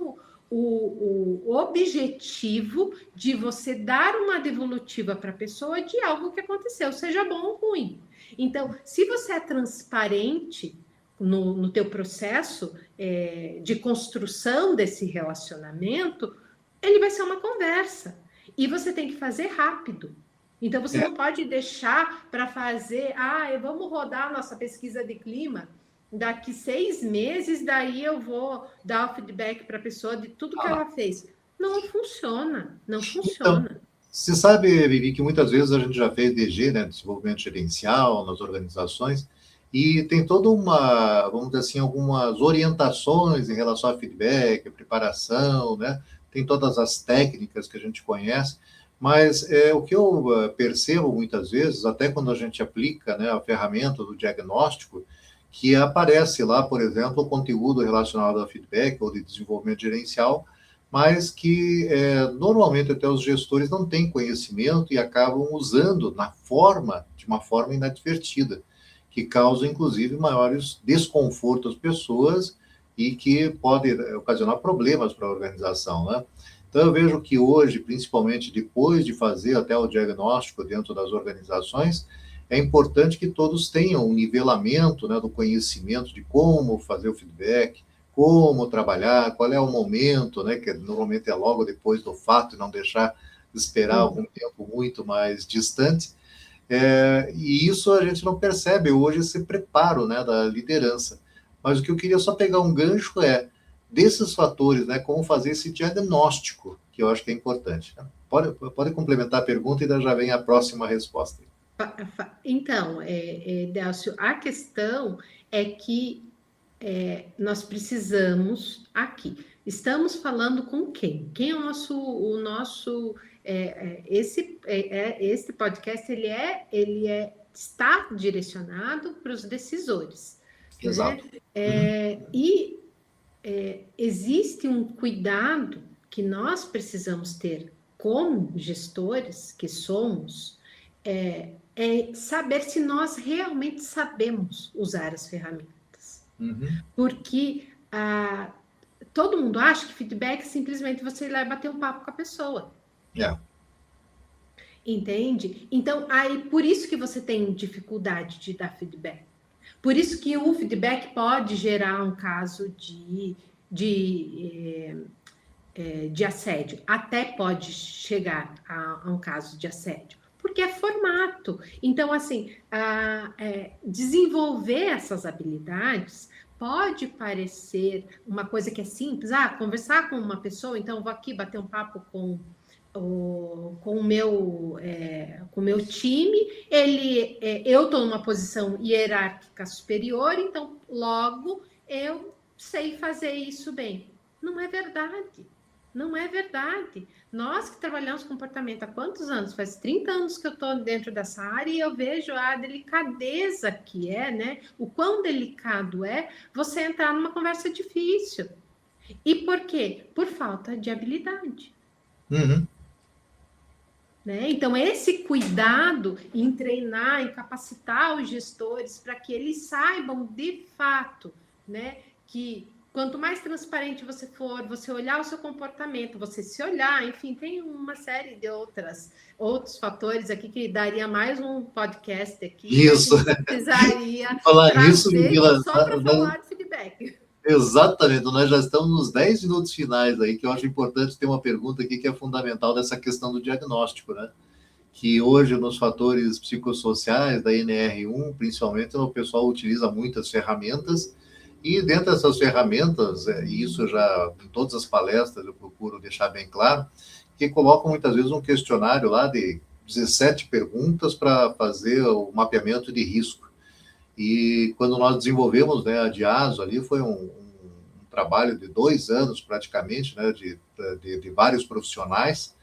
o objetivo de você dar uma devolutiva para a pessoa de algo que aconteceu, seja bom ou ruim. Então, se você é transparente no teu processo de construção desse relacionamento, ele vai ser uma conversa. E você tem que fazer rápido. Então, você não pode deixar para fazer, vamos rodar a nossa pesquisa de clima, daqui 6 meses, daí eu vou dar o feedback para a pessoa de tudo que ela fez. Não funciona, não funciona. Então, você sabe, Vivi, que muitas vezes a gente já fez DG, né, desenvolvimento gerencial, nas organizações, e tem toda uma, vamos dizer assim, algumas orientações em relação a feedback, a preparação, né, tem todas as técnicas que a gente conhece, mas o que eu percebo muitas vezes, até quando a gente aplica, né, a ferramenta do diagnóstico, que aparece lá, por exemplo, o conteúdo relacionado ao feedback ou de desenvolvimento gerencial, mas que normalmente até os gestores não têm conhecimento e acabam usando de uma forma inadvertida, que causa, inclusive, maiores desconfortos às pessoas e que pode ocasionar problemas para a organização, né? Então, eu vejo que hoje, principalmente depois de fazer até o diagnóstico dentro das organizações, é importante que todos tenham um nivelamento, né, do conhecimento de como fazer o feedback, como trabalhar, qual é o momento, né, que normalmente é logo depois do fato, e não deixar esperar algum tempo muito mais distante. E isso a gente não percebe hoje, esse preparo, né, da liderança. Mas o que eu queria só pegar um gancho desses fatores, né, como fazer esse diagnóstico, que eu acho que é importante. Né? Pode complementar a pergunta e já vem a próxima resposta. Então, Delcio, a questão é que nós precisamos aqui. Estamos falando com quem? Quem é o nosso esse podcast está direcionado para os decisores. Exato. Né? E existe um cuidado que nós precisamos ter como gestores que somos, saber se nós realmente sabemos usar as ferramentas. Porque todo mundo acha que feedback é simplesmente você ir lá e bater um papo com a pessoa. Entende? Então, aí, por isso que você tem dificuldade de dar feedback. Por isso que o feedback pode gerar um caso de assédio. Até pode chegar a um caso de assédio. Porque é formato. Então, assim, desenvolver essas habilidades pode parecer uma coisa que é simples. Conversar com uma pessoa, então vou aqui bater um papo com o meu time, eu estou numa posição hierárquica superior, então logo eu sei fazer isso bem. Não é verdade. Não é verdade. Nós que trabalhamos comportamento há quantos anos? Faz 30 anos que eu estou dentro dessa área e eu vejo a delicadeza que né? O quão delicado é você entrar numa conversa difícil. E por quê? Por falta de habilidade. né? Então, esse cuidado em treinar, em capacitar os gestores para que eles saibam de fato, né, que quanto mais transparente você for, você olhar o seu comportamento, você se olhar, enfim, tem uma série de outros fatores aqui que daria mais um podcast aqui, que a Isso. gente precisaria Falar nisso, trazer Mila, só para falar de feedback. exatamente, nós já estamos nos 10 minutos finais aí, que eu acho importante ter uma pergunta aqui que é fundamental dessa questão do diagnóstico, né? Que hoje nos fatores psicossociais da NR1, principalmente, o pessoal utiliza muitas ferramentas, e dentro dessas ferramentas, e isso já em todas as palestras eu procuro deixar bem claro, que colocam muitas vezes um questionário lá de 17 perguntas para fazer o mapeamento de risco. E quando nós desenvolvemos, né, a Diaso ali, foi um trabalho de 2 anos praticamente, né, de vários profissionais,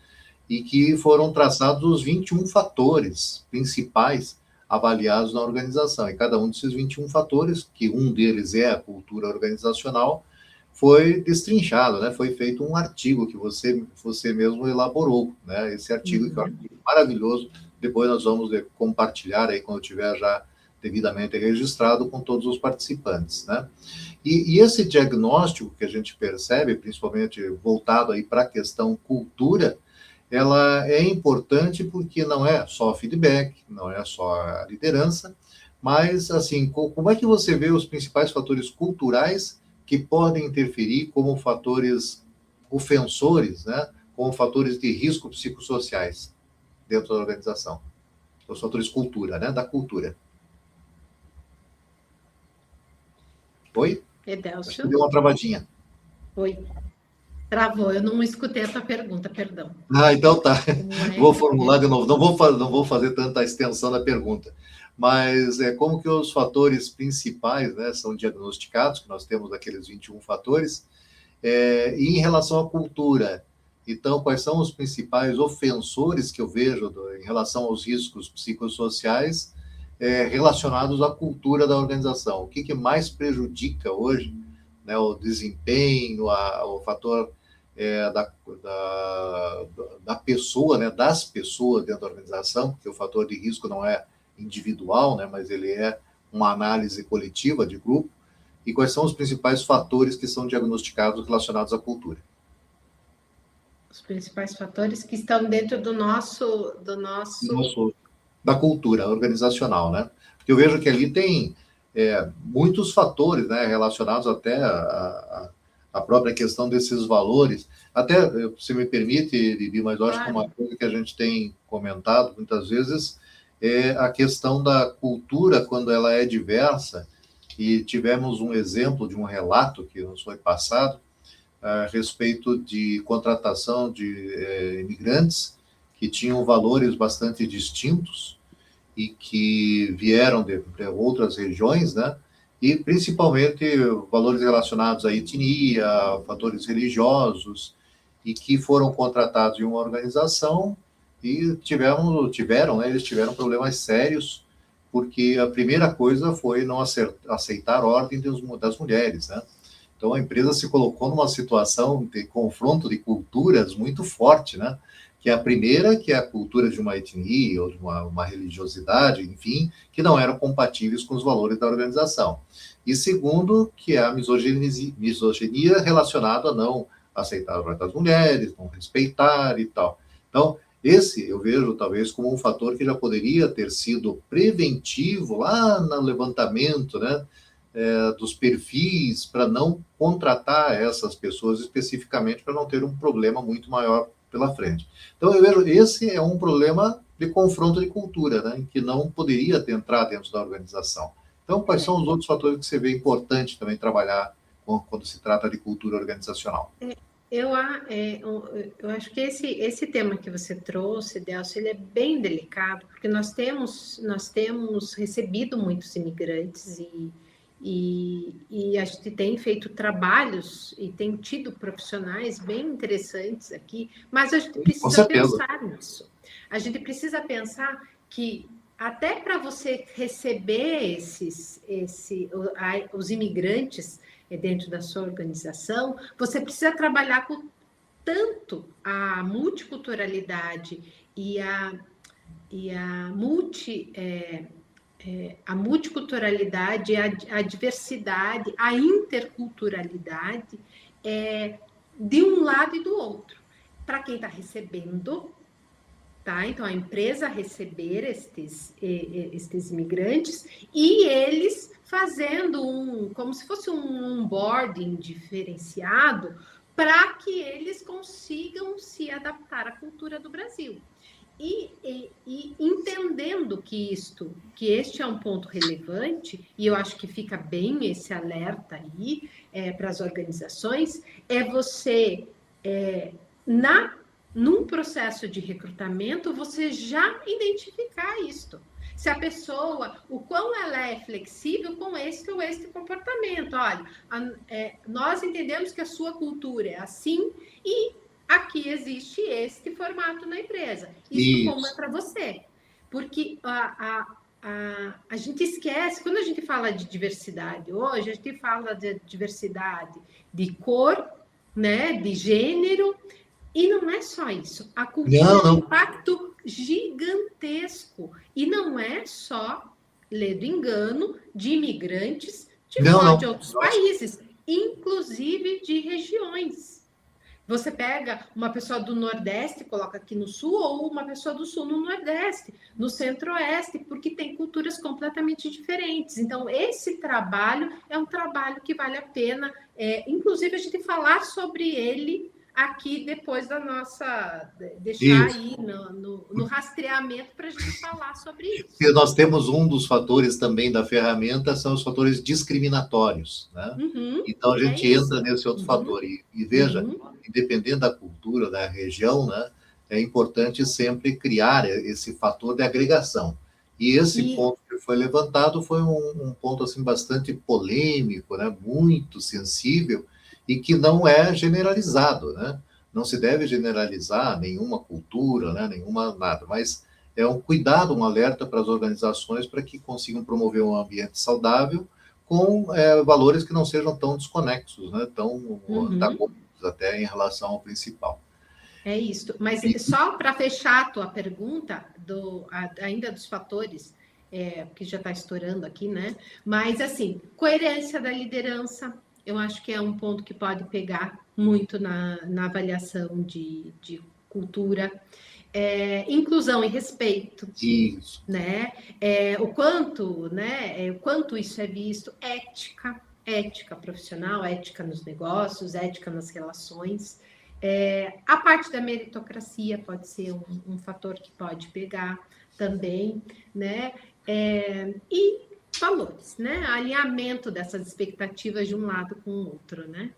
e que foram traçados os 21 fatores principais avaliados na organização. E cada um desses 21 fatores, que um deles é a cultura organizacional, foi destrinchado, né? Foi feito um artigo que você mesmo elaborou, né? Esse artigo que eu acho maravilhoso. Depois nós vamos compartilhar aí quando tiver já devidamente registrado com todos os participantes, né? E esse diagnóstico que a gente percebe, principalmente voltado aí para a questão cultura, ela é importante porque não é só feedback, não é só a liderança, mas, assim, como é que você vê os principais fatores culturais que podem interferir como fatores ofensores, né, como fatores de risco psicossociais dentro da organização? Os fatores cultura, né, da cultura. Oi? Acho que Edélcio? deu uma travadinha. Oi. Travou, eu não escutei a tua pergunta, perdão. Então tá. Como é? Vou formular de novo. Não vou fazer tanta extensão da pergunta. Mas como que os fatores principais, né, são diagnosticados, que nós temos aqueles 21 fatores, e em relação à cultura. Então, quais são os principais ofensores que eu vejo em relação aos riscos psicossociais relacionados à cultura da organização? O que mais prejudica hoje, né, o desempenho, o fator da pessoa, né, das pessoas dentro da organização, porque o fator de risco não é individual, né, mas ele é uma análise coletiva de grupo, e quais são os principais fatores que são diagnosticados relacionados à cultura? Os principais fatores que estão dentro do nosso Da cultura organizacional, né? Porque eu vejo que ali tem muitos fatores, né, relacionados até a própria questão desses valores. Até, se me permite, Bibi, mas eu acho que uma coisa que a gente tem comentado muitas vezes é a questão da cultura quando ela é diversa, e tivemos um exemplo de um relato que nos foi passado a respeito de contratação de imigrantes que tinham valores bastante distintos e que vieram de outras regiões, né? E principalmente valores relacionados à etnia, fatores religiosos, e que foram contratados em uma organização e tiveram, né, eles tiveram problemas sérios, porque a primeira coisa foi não aceitar a ordem das mulheres, né? Então a empresa se colocou numa situação de confronto de culturas muito forte, né? Que é a primeira, que é a cultura de uma etnia ou de uma religiosidade, enfim, que não eram compatíveis com os valores da organização. E segundo, que é a misoginia relacionada a não aceitar a ordem das mulheres, não respeitar e tal. Então, esse eu vejo talvez como um fator que já poderia ter sido preventivo lá no levantamento, né, dos perfis, para não contratar essas pessoas especificamente, para não ter um problema muito maior pela frente. Então, eu vejo esse é um problema de confronto de cultura, né, que não poderia ter entrado dentro da organização. Então, quais são os outros fatores que você vê importante também trabalhar quando se trata de cultura organizacional? Eu acho que esse tema que você trouxe, Delcio, ele é bem delicado, porque nós temos recebido muitos imigrantes e a gente tem feito trabalhos e tem tido profissionais bem interessantes aqui, mas a gente precisa pensar nisso. A gente precisa pensar que até para você receber os imigrantes dentro da sua organização, você precisa trabalhar com tanto a multiculturalidade e a multiculturalidade, a diversidade, a interculturalidade de um lado e do outro. Para quem está recebendo, tá? Então, a empresa receber estes imigrantes e eles fazendo como se fosse um onboarding diferenciado para que eles consigam se adaptar à cultura do Brasil. E entendendo que este é um ponto relevante, e eu acho que fica bem esse alerta aí para as organizações, você, num processo de recrutamento, você já identificar isto. Se a pessoa, o quão ela é flexível com este ou este comportamento. Olha, nós entendemos que a sua cultura é assim e aqui existe este formato na empresa. Isso como é para você. Porque a gente esquece, quando a gente fala de diversidade hoje, a gente fala de diversidade de cor, né, de gênero, e não é só isso. A cultura tem um impacto gigantesco. E não é só, lê do engano, de imigrantes de outros países, inclusive de regiões. Você pega uma pessoa do Nordeste e coloca aqui no Sul, ou uma pessoa do Sul no Nordeste, no Centro-Oeste, porque tem culturas completamente diferentes. Então, esse trabalho é um trabalho que vale a pena, inclusive, a gente falar sobre ele aqui depois da nossa... Deixar aí no rastreamento para a gente falar sobre isso. E nós temos um dos fatores também da ferramenta, são os fatores discriminatórios, né? Então, a gente entra nesse outro fator. E veja, independente da cultura, da região, né, é importante sempre criar esse fator de agregação. E esse ponto que foi levantado foi um ponto assim, bastante polêmico, né, muito sensível, e que não é generalizado, né? Não se deve generalizar nenhuma cultura, né, nenhuma nada, mas é um cuidado, um alerta para as organizações para que consigam promover um ambiente saudável com valores que não sejam tão desconexos, né, tão antagônicos até em relação ao principal. É isso. Mas só para fechar a tua pergunta, ainda dos fatores, que já está estourando aqui, né? Mas, assim, coerência da liderança, eu acho que é um ponto que pode pegar muito na avaliação de cultura. Inclusão e respeito. Isso. Né? O quanto isso é visto, ética profissional, ética nos negócios, ética nas relações. A parte da meritocracia pode ser um fator que pode pegar também, né? E valores, né? Alinhamento dessas expectativas de um lado com o outro, né?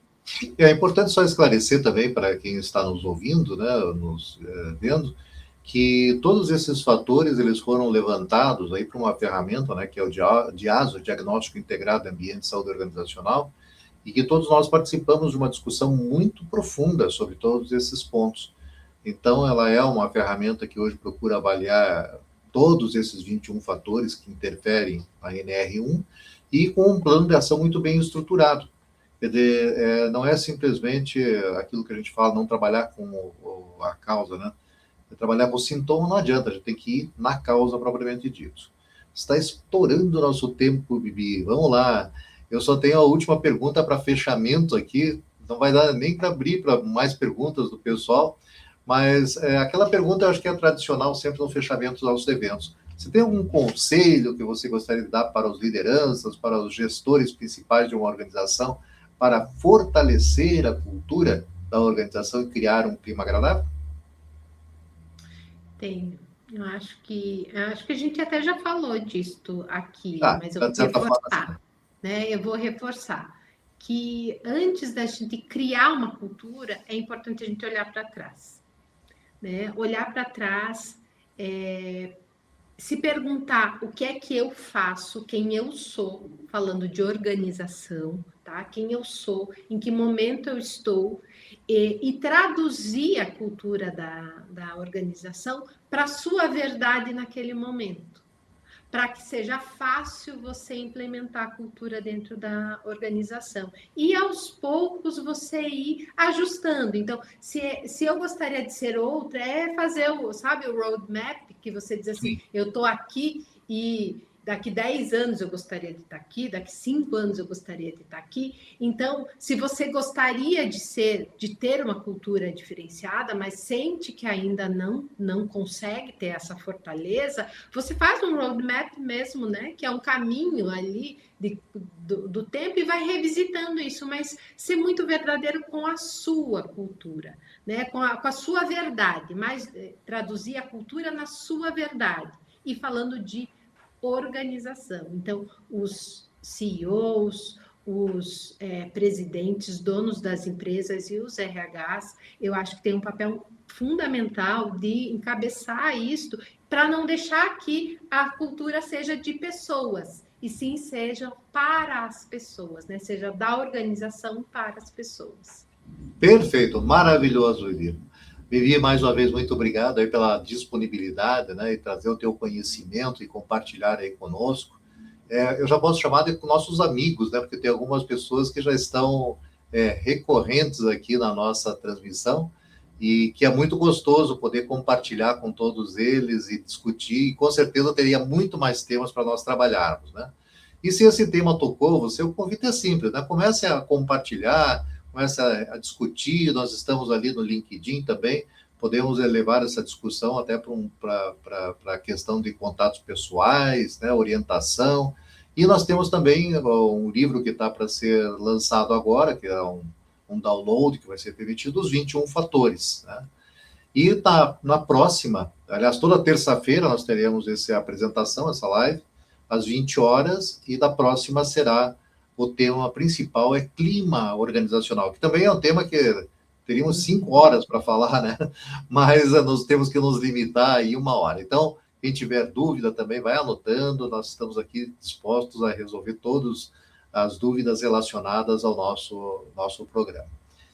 É importante só esclarecer também para quem está nos ouvindo, né, nos vendo, que todos esses fatores eles foram levantados aí para uma ferramenta, né, que é o DIASO, Diagnóstico Integrado de Ambiente de Saúde Organizacional, e que todos nós participamos de uma discussão muito profunda sobre todos esses pontos. Então, ela é uma ferramenta que hoje procura avaliar todos esses 21 fatores que interferem na NR1 e com um plano de ação muito bem estruturado. Quer dizer, não é simplesmente aquilo que a gente fala, não trabalhar com a causa, né? Trabalhar com o sintoma não adianta, a gente tem que ir na causa propriamente dito. Está estourando o nosso tempo, Bibi. Vamos lá. Eu só tenho a última pergunta para fechamento aqui. Não vai dar nem para abrir para mais perguntas do pessoal, mas aquela pergunta eu acho que é tradicional sempre no fechamento dos nossos eventos. Você tem algum conselho que você gostaria de dar para os lideranças, para os gestores principais de uma organização, para fortalecer a cultura da organização e criar um clima agradável? Tenho. Eu acho que a gente até já falou disso aqui, mas eu vou reforçar, né? Eu vou reforçar que antes da gente criar uma cultura, é importante a gente olhar para trás, né? Olhar para trás, se perguntar o que é que eu faço, quem eu sou, falando de organização, tá? Quem eu sou, em que momento eu estou, e traduzir a cultura da organização para a sua verdade naquele momento. para que seja fácil você implementar a cultura dentro da organização. E aos poucos você ir ajustando. Então, se eu gostaria de ser outra, é fazer sabe, o roadmap, que você diz assim, Sim. eu estou aqui e daqui 10 anos eu gostaria de estar aqui, daqui 5 anos eu gostaria de estar aqui. Então, se você gostaria de ter uma cultura diferenciada, mas sente que ainda não consegue ter essa fortaleza, você faz um roadmap mesmo, né? Que é um caminho ali do tempo e vai revisitando isso, mas ser muito verdadeiro com a sua cultura, né? Com a sua verdade, mas traduzir a cultura na sua verdade. E falando de organização. Então, os CEOs, os presidentes, donos das empresas e os RHs, eu acho que tem um papel fundamental de encabeçar isto para não deixar que a cultura seja de pessoas, e sim seja para as pessoas, né? Seja da organização para as pessoas. Perfeito, maravilhoso, Vivi. Vivi, mais uma vez, muito obrigado aí pela disponibilidade, né, e trazer o teu conhecimento e compartilhar aí conosco. Eu já posso chamar de nossos amigos, né, porque tem algumas pessoas que já estão recorrentes aqui na nossa transmissão e que é muito gostoso poder compartilhar com todos eles e discutir, e com certeza teria muito mais temas para nós trabalharmos, né? E se esse tema tocou você, o convite é simples, né? Comece a compartilhar, comece a discutir, nós estamos ali no LinkedIn também, podemos levar essa discussão até para a questão de contatos pessoais, né, orientação, e nós temos também um livro que está para ser lançado agora, que é um download que vai ser permitido, os 21 fatores, né? E na próxima, aliás, toda terça-feira nós teremos essa apresentação, essa live, às 20 horas, e da próxima será o tema principal, é clima organizacional, que também é um tema que teríamos 5 horas para falar, né? Mas nós temos que nos limitar aí 1 hora. Então, quem tiver dúvida também vai anotando, nós estamos aqui dispostos a resolver todas as dúvidas relacionadas ao nosso programa.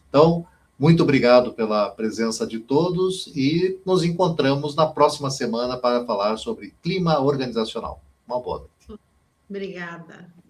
Então, muito obrigado pela presença de todos e nos encontramos na próxima semana para falar sobre clima organizacional. Uma boa noite. Obrigada.